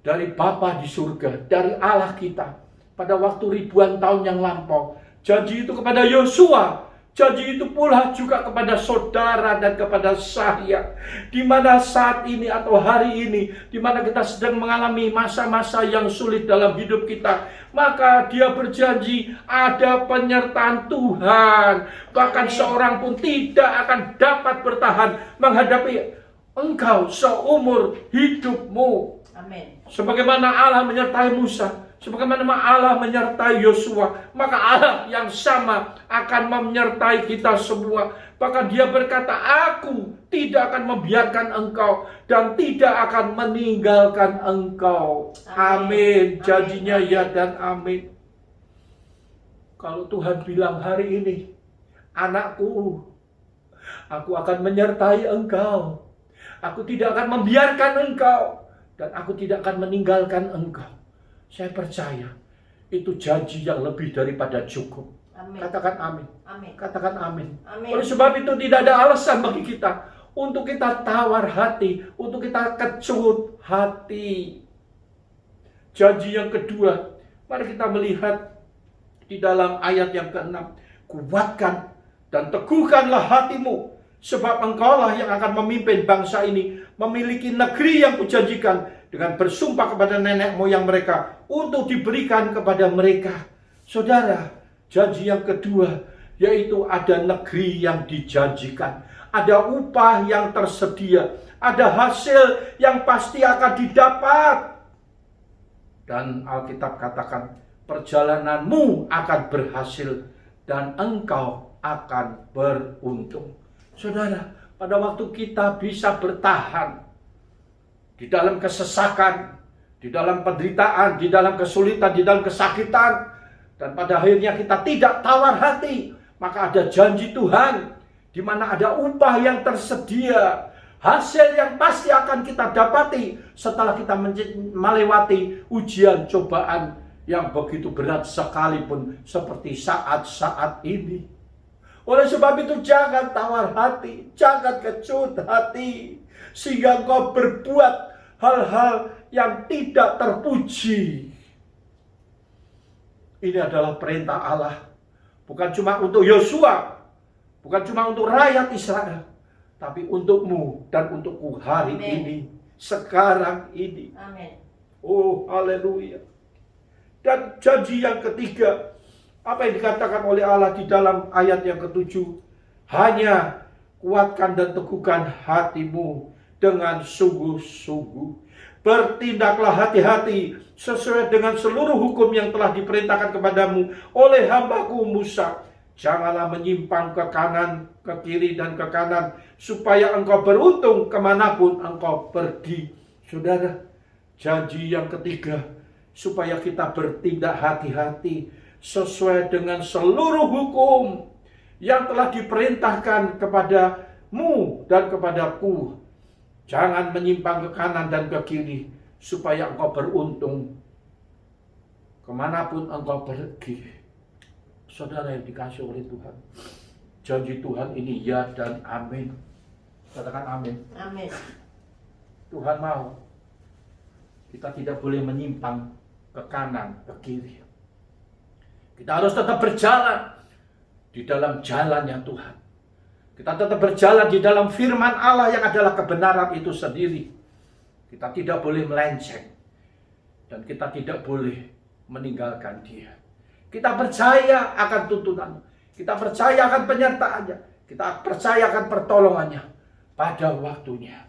dari Bapa di surga, dari Allah kita pada waktu ribuan tahun yang lampau. Janji itu kepada Yosua, janji itu pula juga kepada saudara dan kepada saya. Di mana saat ini atau hari ini, di mana kita sedang mengalami masa-masa yang sulit dalam hidup kita, maka Dia berjanji ada penyertaan Tuhan. Bahkan seorang pun tidak akan dapat bertahan menghadapi engkau seumur hidupmu. Amin. Sebagaimana Allah menyertai Musa, sebagaimana Allah menyertai Yosua, maka Allah yang sama akan menyertai kita semua. Bahkan Dia berkata, aku tidak akan membiarkan engkau dan tidak akan meninggalkan engkau. Amin. Janjinya ya dan amin. Kalau Tuhan bilang hari ini, anakku, aku akan menyertai engkau. Aku tidak akan membiarkan engkau dan aku tidak akan meninggalkan engkau. Saya percaya itu janji yang lebih daripada cukup. Amin. Katakan amin. Amin. Katakan amin. Amin. Oleh sebab itu tidak ada alasan bagi kita untuk kita tawar hati, untuk kita kecut hati. Janji yang kedua, mari kita melihat di dalam ayat yang ke-6. Kuatkan dan teguhkanlah hatimu, sebab engkaulah yang akan memimpin bangsa ini memiliki negeri yang kujanjikan dengan bersumpah kepada nenek moyang mereka untuk diberikan kepada mereka. Saudara, janji yang kedua yaitu ada negeri yang dijanjikan, ada upah yang tersedia, ada hasil yang pasti akan didapat. Dan Alkitab katakan, perjalananmu akan berhasil dan engkau akan beruntung. Saudara, pada waktu kita bisa bertahan di dalam kesesakan, di dalam penderitaan, di dalam kesulitan, di dalam kesakitan, dan pada akhirnya kita tidak tawar hati, maka ada janji Tuhan, di mana ada upah yang tersedia, hasil yang pasti akan kita dapati setelah kita melewati ujian cobaan yang begitu berat sekalipun seperti saat-saat ini. Oleh sebab itu jangan tawar hati, jangan kecut hati, sehingga engkau berbuat hal-hal yang tidak terpuji. Ini adalah perintah Allah, bukan cuma untuk Yosua, bukan cuma untuk rakyat Israel, tapi untukmu dan untukku hari ini, sekarang ini. Amin. Oh, haleluya. Dan janji yang ketiga, apa yang dikatakan oleh Allah di dalam ayat yang ke-7? Hanya kuatkan dan teguhkan hatimu dengan sungguh-sungguh. Bertindaklah hati-hati sesuai dengan seluruh hukum yang telah diperintahkan kepadamu oleh hambaku Musa. Janganlah menyimpang ke kanan, ke kiri dan ke kanan, supaya engkau beruntung kemanapun engkau pergi. Saudara, janji yang ketiga, supaya kita bertindak hati-hati sesuai dengan seluruh hukum yang telah diperintahkan kepadamu dan kepadaku. Jangan menyimpang ke kanan dan ke kiri, supaya engkau beruntung kemanapun engkau pergi. Saudara yang dikasihi oleh Tuhan, janji Tuhan ini ya dan amin. Katakan amin. Amin. Tuhan mau kita tidak boleh menyimpang ke kanan, ke kiri. Kita harus tetap berjalan di dalam jalannya Tuhan. Kita tetap berjalan di dalam firman Allah yang adalah kebenaran itu sendiri. Kita tidak boleh melenceng. Dan kita tidak boleh meninggalkan Dia. Kita percaya akan tuntunannya. Kita percaya akan penyertaannya. Kita percaya akan pertolongannya pada waktunya.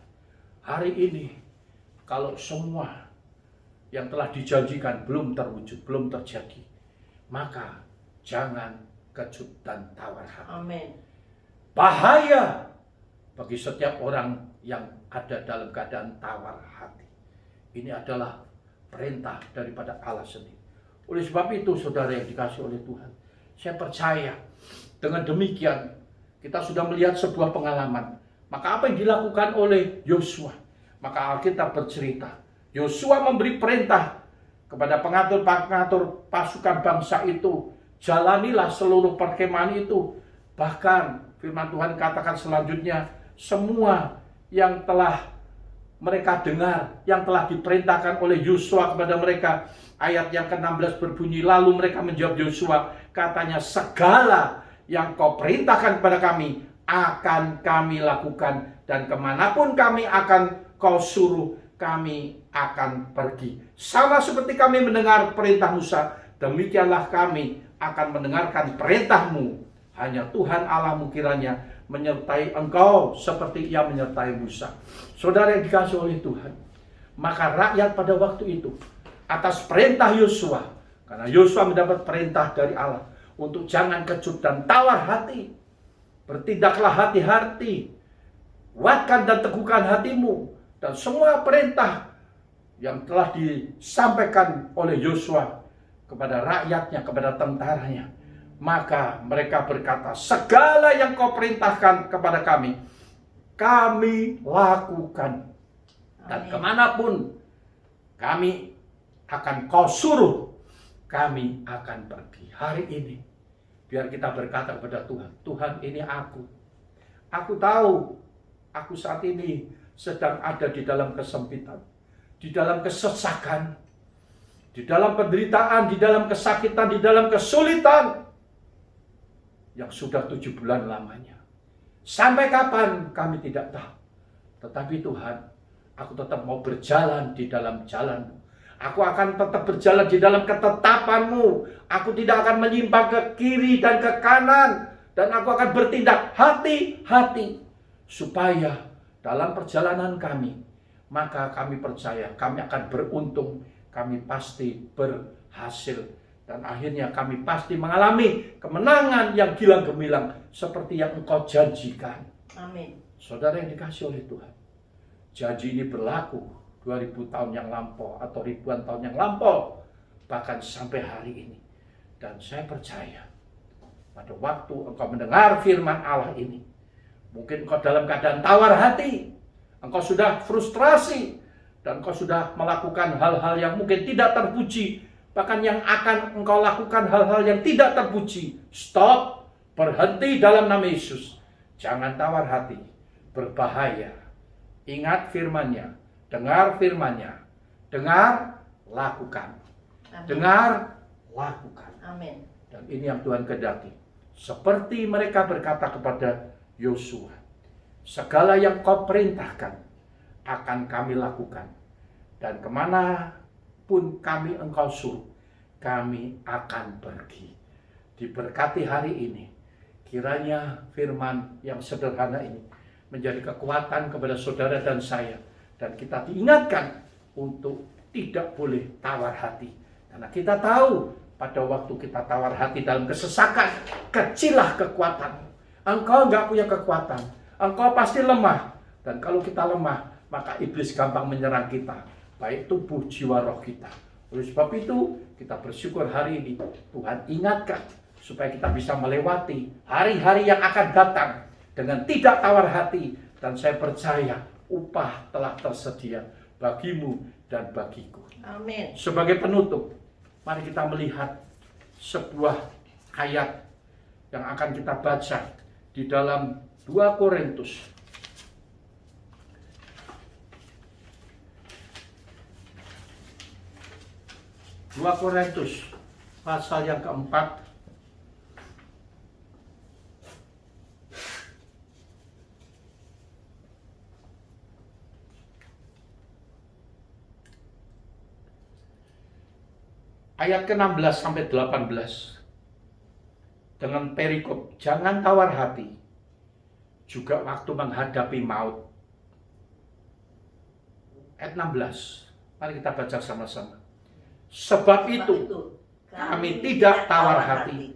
Hari ini, kalau semua yang telah dijanjikan belum terwujud, belum terjadi, maka jangan kecut dan tawar hati. Amin. Bahaya bagi setiap orang yang ada dalam keadaan tawar hati. Ini adalah perintah daripada Allah sendiri. Oleh sebab itu, saudara yang dikasihi oleh Tuhan, saya percaya dengan demikian kita sudah melihat sebuah pengalaman. Maka apa yang dilakukan oleh Yosua? Maka Alkitab bercerita, Yosua memberi perintah kepada pengatur-pengatur pasukan bangsa itu, jalanilah seluruh perkemahan itu. Bahkan firman Tuhan katakan selanjutnya, semua yang telah mereka dengar, yang telah diperintahkan oleh Yosua kepada mereka. Ayat yang ke-16 berbunyi, lalu mereka menjawab Yosua, katanya, segala yang kau perintahkan kepada kami akan kami lakukan, dan kemanapun kami akan kau suruh, kami akan pergi. Sama seperti kami mendengar perintah Musa, demikianlah kami akan mendengarkan perintahmu. Hanya Tuhan Allahmu kiranya menyertai engkau seperti Ia menyertai Musa. Saudara yang dikasihi oleh Tuhan, maka rakyat pada waktu itu atas perintah Yosua, karena Yosua mendapat perintah dari Allah untuk jangan kecut dan tawar hati, bertindaklah hati-hati, kuatkan dan teguhkan hatimu, dan semua perintah yang telah disampaikan oleh Yosua kepada rakyatnya, kepada tentaranya. Maka mereka berkata, segala yang kau perintahkan kepada kami, kami lakukan. Dan kemanapun kami akan kau suruh, kami akan pergi. Hari ini, biar kita berkata kepada Tuhan, Tuhan, ini aku. Aku tahu, aku saat ini sedang ada di dalam kesempitan, di dalam kesesakan, di dalam penderitaan, di dalam kesakitan, di dalam kesulitan yang sudah 7 bulan lamanya. Sampai kapan kami tidak tahu. Tetapi Tuhan, aku tetap mau berjalan di dalam jalan-Mu. Aku akan tetap berjalan di dalam ketetapan-Mu. Aku tidak akan menyimpang ke kiri dan ke kanan. Dan aku akan bertindak hati-hati. Supaya dalam perjalanan kami, maka kami percaya kami akan beruntung. Kami pasti berhasil. Dan akhirnya kami pasti mengalami kemenangan yang gilang gemilang seperti yang Engkau janjikan. Amin. Saudara yang dikasihi oleh Tuhan, janji ini berlaku 2000 tahun yang lampau atau ribuan tahun yang lampau, bahkan sampai hari ini. Dan saya percaya pada waktu engkau mendengar firman Allah ini, mungkin engkau dalam keadaan tawar hati, engkau sudah frustrasi, dan engkau sudah melakukan hal-hal yang mungkin tidak terpuji, bahkan yang akan engkau lakukan hal-hal yang tidak terpuji. Stop, berhenti dalam nama Yesus. Jangan tawar hati, berbahaya. Ingat firman-Nya, dengar firman-Nya, dengar, lakukan. Amin. Dengar, lakukan. Amin. Dan ini yang Tuhan kehendaki. Seperti mereka berkata kepada Yosua, segala yang kau perintahkan akan kami lakukan. Dan kemana pun kami engkau suruh, kami akan pergi. Diberkati hari ini, kiranya firman yang sederhana ini menjadi kekuatan kepada saudara dan saya, dan kita diingatkan untuk tidak boleh tawar hati, karena kita tahu pada waktu kita tawar hati dalam kesesakan, kecillah kekuatan. Engkau enggak punya kekuatan, engkau pasti lemah, dan kalau kita lemah, maka iblis gampang menyerang kita, baik tubuh, jiwa, roh kita. Oleh sebab itu, kita bersyukur hari ini Tuhan ingatkan supaya kita bisa melewati hari-hari yang akan datang dengan tidak tawar hati. Dan saya percaya upah telah tersedia bagimu dan bagiku. Amin. Sebagai penutup, mari kita melihat sebuah ayat yang akan kita baca di dalam 2 Korintus. 2 Korintus pasal yang keempat ayat ke-16 sampai 18 dengan perikop jangan tawar hati juga waktu menghadapi maut. Ayat 16, mari kita baca sama-sama. Sebab itu kami tidak tawar hati,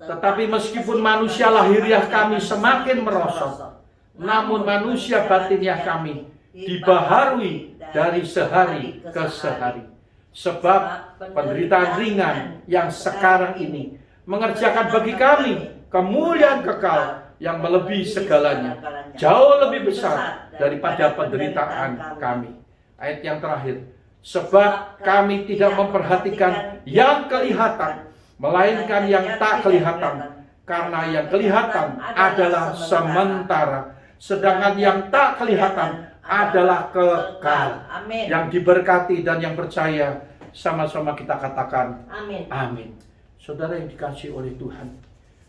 tetapi meskipun manusia lahiriah kami semakin merosot, namun manusia batiniah kami dibaharui dari sehari ke sehari. Sebab penderitaan ringan yang sekarang ini mengerjakan bagi kami kemuliaan kekal yang melebihi segalanya, jauh lebih besar daripada penderitaan kami. Ayat yang terakhir, sebab kami tidak memperhatikan yang kelihatan, melainkan yang tak kelihatan, karena yang kelihatan adalah sementara, sedangkan yang tak kelihatan adalah kekal. Amin. Yang diberkati dan yang percaya, sama-sama kita katakan Amin. amin. Saudara yang dikasihi oleh Tuhan,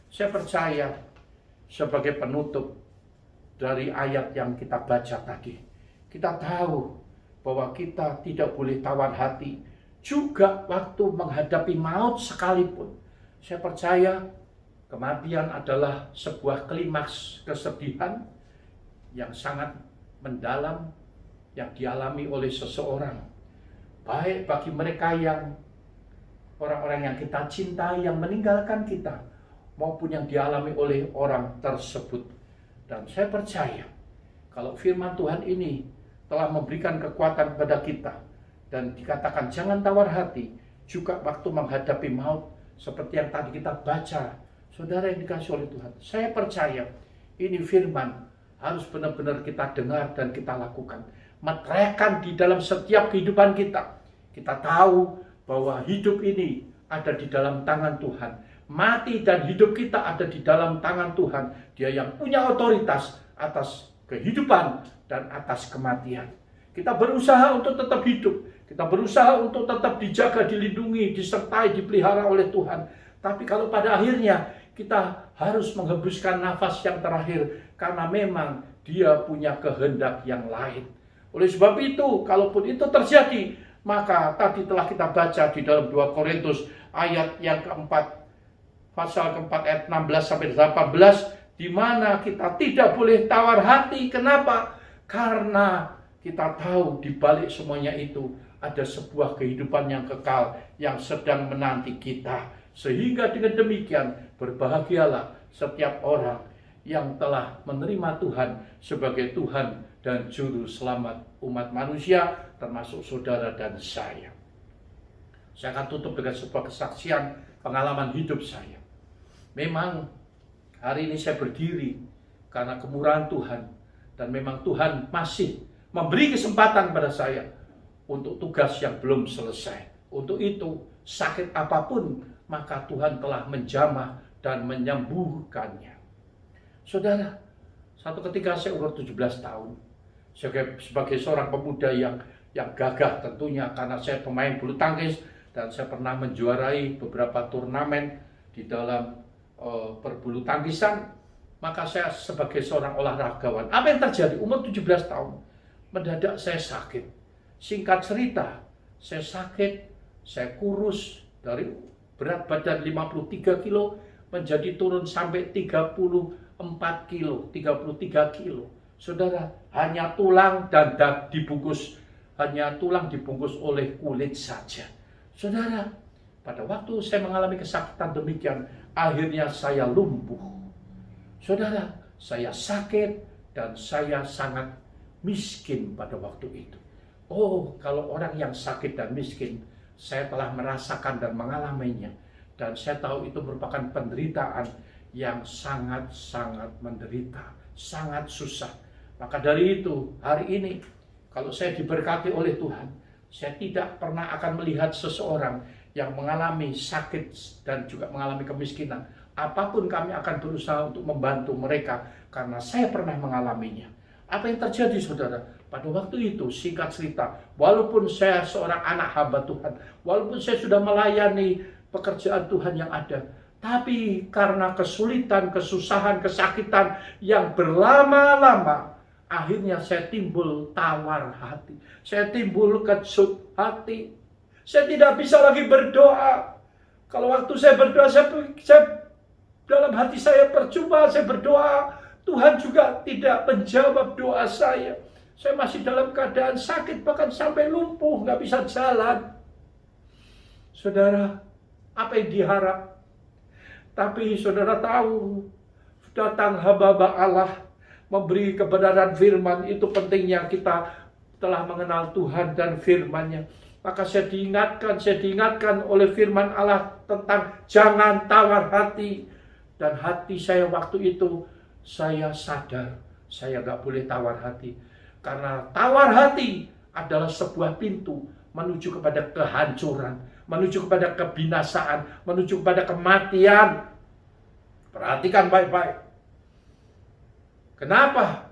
saya percaya sebagai penutup dari ayat yang kita baca tadi, kita tahu bahwa kita tidak boleh tawar hati juga waktu menghadapi maut sekalipun. Saya percaya kematian adalah sebuah klimaks kesedihan yang sangat mendalam yang dialami oleh seseorang, baik bagi mereka yang orang-orang yang kita cintai yang meninggalkan kita, maupun yang dialami oleh orang tersebut. Dan saya percaya kalau firman Tuhan ini telah memberikan kekuatan kepada kita dan dikatakan jangan tawar hati juga waktu menghadapi maut, seperti yang tadi kita baca. Saudara yang dikasihi oleh Tuhan, saya percaya ini firman harus benar-benar kita dengar dan kita lakukan, meteraikan di dalam setiap kehidupan kita. Kita tahu bahwa hidup ini ada di dalam tangan Tuhan. Mati dan hidup kita ada di dalam tangan Tuhan. Dia yang punya otoritas atas kehidupan dan atas kematian. Kita berusaha untuk tetap hidup. Kita berusaha untuk tetap dijaga, dilindungi, disertai, dipelihara oleh Tuhan. Tapi kalau pada akhirnya kita harus menghembuskan nafas yang terakhir, karena memang Dia punya kehendak yang lain. Oleh sebab itu, kalaupun itu terjadi, maka tadi telah kita baca di dalam 2 Korintus ayat yang keempat, pasal keempat ayat 16 sampai 18, di mana kita tidak boleh tawar hati. Kenapa? Karena kita tahu di balik semuanya itu ada sebuah kehidupan yang kekal yang sedang menanti kita. Sehingga dengan demikian berbahagialah setiap orang yang telah menerima Tuhan sebagai Tuhan dan Juru Selamat umat manusia, termasuk saudara dan saya. Saya akan tutup dengan sebuah kesaksian pengalaman hidup saya. Memang hari ini saya berdiri karena kemurahan Tuhan, dan memang Tuhan masih memberi kesempatan pada saya untuk tugas yang belum selesai. Untuk itu, sakit apapun, maka Tuhan telah menjamah dan menyembuhkannya. Saudara, satu ketika saya umur 17 tahun, sebagai seorang pemuda yang gagah tentunya, karena saya pemain bulu tangkis dan saya pernah menjuarai beberapa turnamen di dalam perbulu tangkisan, maka saya sebagai seorang olahragawan, apa yang terjadi? Umur 17 tahun, mendadak saya sakit. Singkat cerita, saya sakit, saya kurus dari berat badan 53 kilo menjadi turun sampai 34 kilo, 33 kilo. Saudara, hanya tulang dan dibungkus, hanya tulang dibungkus oleh kulit saja. Saudara, pada waktu saya mengalami kesakitan demikian, akhirnya saya lumpuh. Saudara, saya sakit dan saya sangat miskin pada waktu itu. Oh, kalau orang yang sakit dan miskin, saya telah merasakan dan mengalaminya. Dan saya tahu itu merupakan penderitaan yang sangat-sangat menderita, sangat susah. Maka dari itu, hari ini, kalau saya diberkati oleh Tuhan, saya tidak pernah akan melihat seseorang yang mengalami sakit dan juga mengalami kemiskinan. Apapun kami akan berusaha untuk membantu mereka, karena saya pernah mengalaminya. Apa yang terjadi, saudara? Pada waktu itu, singkat cerita, walaupun saya seorang anak hamba Tuhan, walaupun saya sudah melayani pekerjaan Tuhan yang ada, tapi karena kesulitan, kesusahan, kesakitan yang berlama-lama, akhirnya saya timbul tawar hati, saya timbul kecut hati, Saya tidak bisa lagi berdoa. Kalau waktu saya berdoa, dalam hati saya percuma saya berdoa. Tuhan juga tidak menjawab doa saya. Saya masih dalam keadaan sakit, bahkan sampai lumpuh, nggak bisa jalan. Saudara, apa yang diharap? Tapi saudara tahu, datang hamba-hamba Allah memberi kebenaran firman. Itu pentingnya kita telah mengenal Tuhan dan firman-Nya. Maka saya diingatkan oleh firman Allah tentang jangan tawar hati. Dan hati saya waktu itu, saya sadar saya gak boleh tawar hati. Karena tawar hati adalah sebuah pintu menuju kepada kehancuran, menuju kepada kebinasaan, menuju kepada kematian. Perhatikan baik-baik. Kenapa?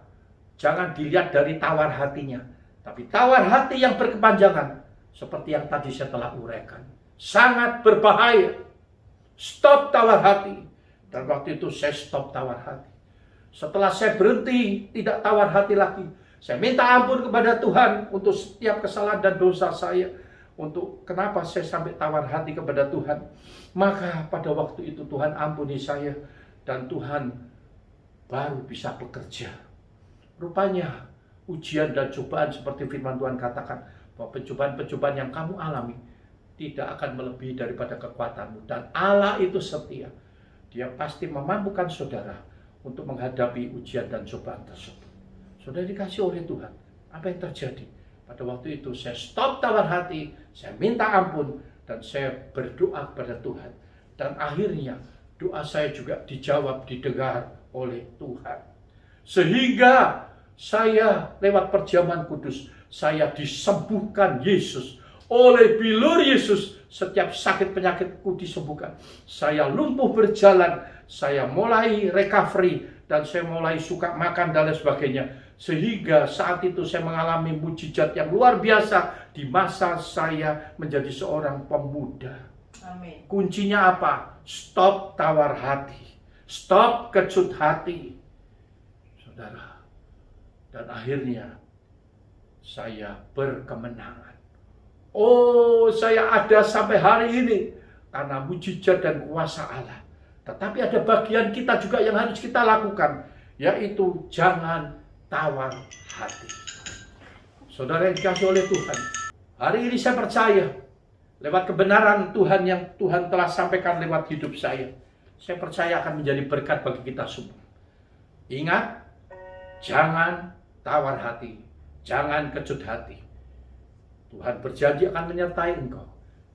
Jangan dilihat dari tawar hatinya, tapi tawar hati yang berkepanjangan. Seperti yang tadi saya telah uraikan. Sangat berbahaya. Stop tawar hati. Dan waktu itu saya stop tawar hati. Setelah saya berhenti tidak tawar hati lagi, saya minta ampun kepada Tuhan untuk setiap kesalahan dan dosa saya. Untuk kenapa saya sampai tawar hati kepada Tuhan. Maka pada waktu itu Tuhan ampuni saya. Dan Tuhan baru bisa bekerja. Rupanya ujian dan cobaan seperti firman Tuhan katakan, bahwa pencobaan-pencobaan yang kamu alami tidak akan melebihi daripada kekuatanmu. Dan Allah itu setia. Dia pasti memampukan saudara untuk menghadapi ujian dan cobaan tersebut. Saudara dikasih oleh Tuhan. Apa yang terjadi? Pada waktu itu saya stop tawar hati, saya minta ampun, dan saya berdoa kepada Tuhan. Dan akhirnya doa saya juga dijawab, didengar oleh Tuhan. Sehingga saya lewat perjamuan kudus, saya disembuhkan Yesus. Oleh bilur Yesus, setiap sakit penyakitku disembuhkan. Saya lumpuh berjalan, saya mulai recovery, dan saya mulai suka makan dan lain sebagainya. Sehingga saat itu saya mengalami mujizat yang luar biasa di masa saya menjadi seorang pemuda. Amin. Kuncinya apa? Stop tawar hati. Stop kecut hati. Saudara. Dan akhirnya saya berkemenangan. Oh, saya ada sampai hari ini karena mujizat dan kuasa Allah. Tetapi ada bagian kita juga yang harus kita lakukan, yaitu jangan tawar hati. Saudara yang dikasihi oleh Tuhan, hari ini saya percaya lewat kebenaran Tuhan yang Tuhan telah sampaikan lewat hidup saya percaya akan menjadi berkat bagi kita semua. Ingat, jangan tawar hati, jangan kecut hati. Tuhan berjanji akan menyertai engkau.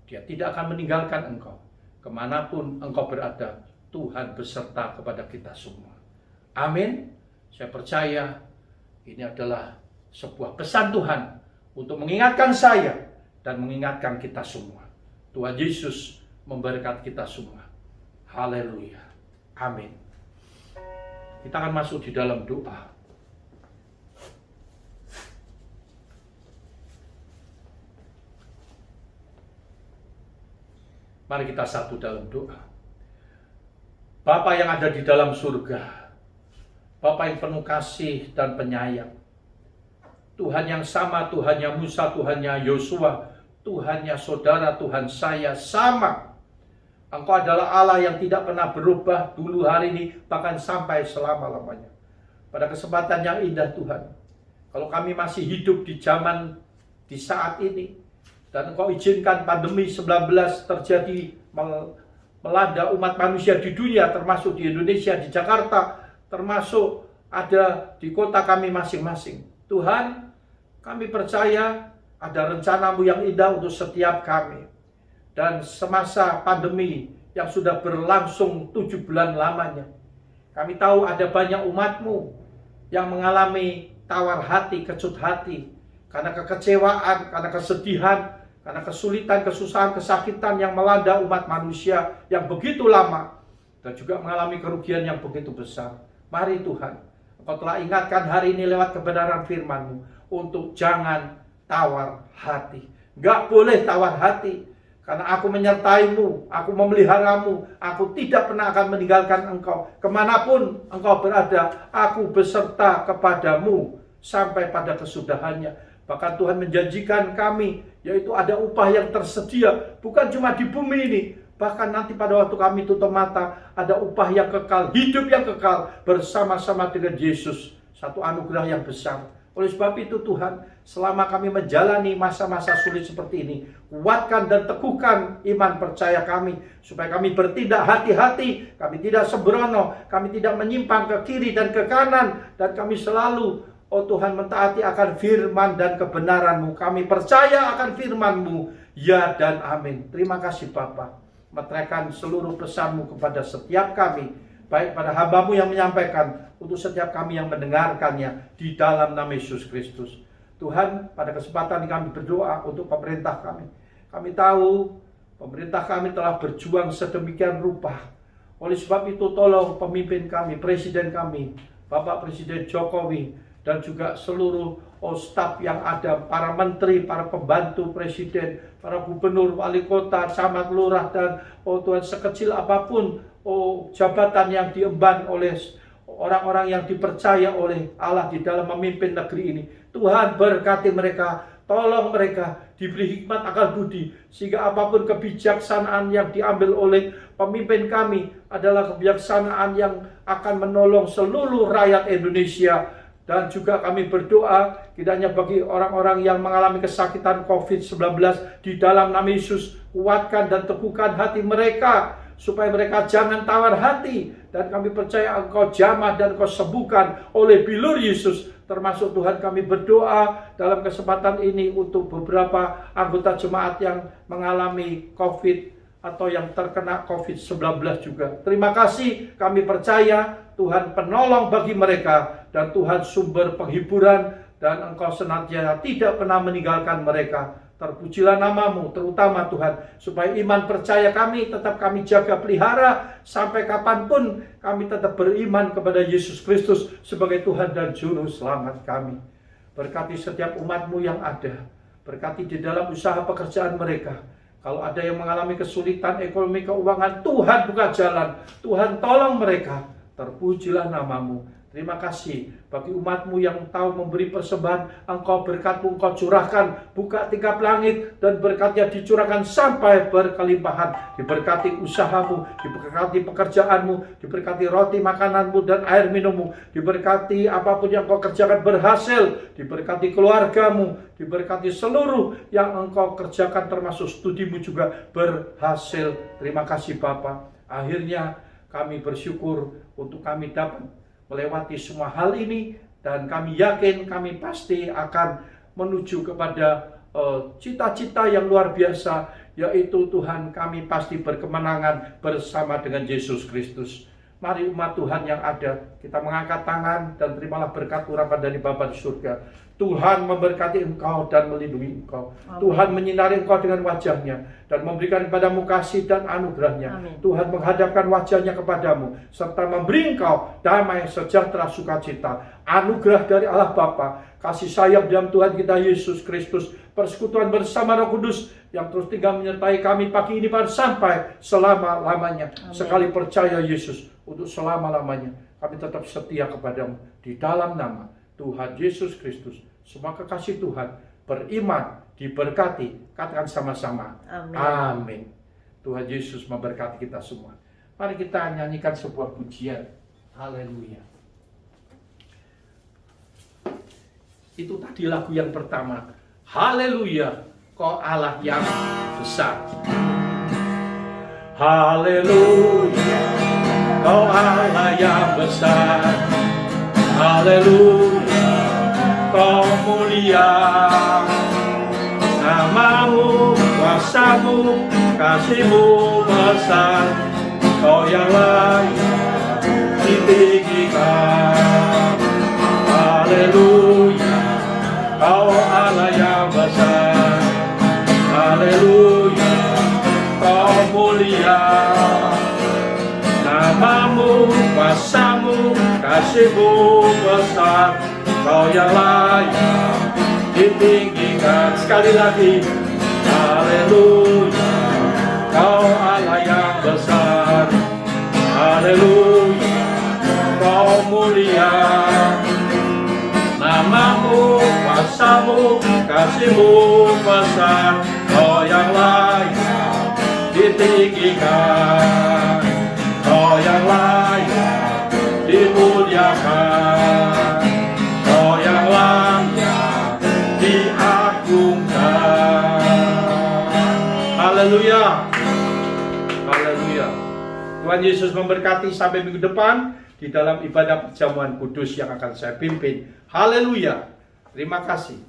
Dia tidak akan meninggalkan engkau. Kemanapun engkau berada, Tuhan beserta kepada kita semua. Amin. Saya percaya ini adalah sebuah pesan Tuhan untuk mengingatkan saya dan mengingatkan kita semua. Tuhan Yesus memberkati kita semua. Haleluya. Amin. Kita akan masuk di dalam doa. Mari kita satu dalam doa. Bapa yang ada di dalam surga, Bapa yang penuh kasih dan penyayang, Tuhan yang sama, Tuhannya Musa, Tuhannya Yosua, Tuhannya saudara, Tuhan saya sama. Engkau adalah Allah yang tidak pernah berubah dulu, hari ini, bahkan sampai selama-lamanya. Pada kesempatan yang indah Tuhan, kalau kami masih hidup di zaman, di saat ini, dan Engkau izinkan pandemi 19 terjadi melanda umat manusia di dunia, termasuk di Indonesia, di Jakarta, termasuk ada di kota kami masing-masing. Tuhan, kami percaya ada rencana-Mu yang indah untuk setiap kami. Dan semasa pandemi yang sudah berlangsung 7 bulan lamanya, kami tahu ada banyak umat-Mu yang mengalami tawar hati, kecut hati, karena kekecewaan, karena kesedihan, karena kesulitan, kesusahan, kesakitan yang melanda umat manusia yang begitu lama, dan juga mengalami kerugian yang begitu besar. Mari Tuhan, Engkau telah ingatkan hari ini lewat kebenaran firman-Mu untuk jangan tawar hati. Gak boleh tawar hati, karena aku menyertai-Mu, aku memelihara-Mu, aku tidak pernah akan meninggalkan Engkau. Kemanapun Engkau berada, aku beserta kepadamu sampai pada kesudahannya. Bahkan Tuhan menjanjikan kami, yaitu ada upah yang tersedia, bukan cuma di bumi ini, bahkan nanti pada waktu kami tutup mata, ada upah yang kekal, hidup yang kekal, bersama-sama dengan Yesus. Satu anugerah yang besar. Oleh sebab itu Tuhan, selama kami menjalani masa-masa sulit seperti ini, kuatkan dan teguhkan iman percaya kami, supaya kami bertindak hati-hati, kami tidak sembrono, kami tidak menyimpang ke kiri dan ke kanan, dan kami selalu, oh Tuhan, mentaati akan firman dan kebenaran-Mu. Kami percaya akan firman-Mu, ya dan amin. Terima kasih Bapa. Meteraikan seluruh pesan-Mu kepada setiap kami, baik pada hamba-Mu yang menyampaikan, untuk setiap kami yang mendengarkannya, di dalam nama Yesus Kristus. Tuhan, pada kesempatan ini kami berdoa untuk pemerintah kami. Kami tahu pemerintah kami telah berjuang sedemikian rupa. Oleh sebab itu tolong pemimpin kami, presiden kami, Bapak Presiden Jokowi, dan juga seluruh staf yang ada, para menteri, para pembantu presiden, para gubernur, wali kota, camat, lurah, dan Tuhan, sekecil apapun jabatan yang diemban oleh orang-orang yang dipercaya oleh Allah di dalam memimpin negeri ini. Tuhan berkati mereka, tolong mereka diberi hikmat akal budi, sehingga apapun kebijaksanaan yang diambil oleh pemimpin kami adalah kebijaksanaan yang akan menolong seluruh rakyat Indonesia. Dan juga kami berdoa kiranya bagi orang-orang yang mengalami kesakitan COVID-19, di dalam nama Yesus, kuatkan dan teguhkan hati mereka, supaya mereka jangan tawar hati. Dan kami percaya Engkau jamah dan Engkau sembuhkan oleh bilur Yesus. Termasuk Tuhan, kami berdoa dalam kesempatan ini untuk beberapa anggota jemaat yang mengalami COVID atau yang terkena COVID-19 juga. Terima kasih, kami percaya Tuhan penolong bagi mereka, dan Tuhan sumber penghiburan, dan Engkau senantiasa tidak pernah meninggalkan mereka. Terpujilah nama-Mu, terutama Tuhan, supaya iman percaya kami tetap kami jaga pelihara, sampai kapanpun kami tetap beriman kepada Yesus Kristus sebagai Tuhan dan Juru Selamat kami. Berkati setiap umat-Mu yang ada, berkati di dalam usaha pekerjaan mereka. Kalau ada yang mengalami kesulitan ekonomi keuangan, Tuhan buka jalan, Tuhan tolong mereka. Terpujilah nama-Mu. Terima kasih bagi umat-Mu yang tahu memberi persembahan. Engkau berkat-Mu, Engkau curahkan, buka tingkap langit, dan berkat-Nya dicurahkan sampai berkelimpahan. Diberkati usaha-Mu, diberkati pekerjaan-Mu, diberkati roti makanan-Mu dan air minum-Mu, diberkati apapun yang Engkau kerjakan berhasil, diberkati keluarga-Mu, diberkati seluruh yang Engkau kerjakan, termasuk studi-Mu juga berhasil. Terima kasih Bapa. Akhirnya kami bersyukur untuk kami dapat melewati semua hal ini, dan kami yakin kami pasti akan menuju kepada cita-cita yang luar biasa, yaitu Tuhan, kami pasti berkemenangan bersama dengan Yesus Kristus. Mari umat Tuhan yang ada, kita mengangkat tangan dan terimalah berkat urapan dari Bapa di surga. Tuhan memberkati engkau dan melindungi engkau. Amin. Tuhan menyinari engkau dengan wajah-Nya dan memberikan kepadamu kasih dan anugerah-Nya. Amin. Tuhan menghadapkan wajah-Nya kepadamu serta memberi engkau damai, sejahtera, sukacita. Anugerah dari Allah Bapa, kasih sayang dalam Tuhan kita Yesus Kristus, persekutuan bersama Roh Kudus yang terus tinggal menyertai kami pagi ini sampai selama-lamanya. Sekali percaya Yesus, untuk selama-lamanya kami tetap setia kepadamu. Di dalam nama Tuhan Yesus Kristus, semua kekasih Tuhan beriman, diberkati, katakan sama-sama amin. Amin. Tuhan Yesus memberkati kita semua. Mari kita nyanyikan sebuah pujian. Haleluya. Itu tadi lagu yang pertama. Haleluya, Kau Allah yang besar. Haleluya, Kau Allah yang besar. Haleluya, Kau mulia. Nama-Mu, kuasa-Mu, kasih-Mu besar. Kau yang layak ditinggikan. Haleluya, Kau Allah yang besar. Haleluya, Kau mulia. Nama-Mu, kuasa-Mu, kasih-Mu besar. Kau yang layak ditinggikan. Sekali lagi. Haleluya, Kau Allah yang besar. Haleluya, Kau mulia. Nama-Mu, kuasa kuasamu, kasihmu besar, kau yang layak ditinggikan, kau yang layak dimuliakan, kau yang layak diagungkan. Haleluya. Haleluya. Tuhan Yesus memberkati sampai minggu depan di dalam ibadah perjamuan kudus yang akan saya pimpin. Haleluya. Terima kasih.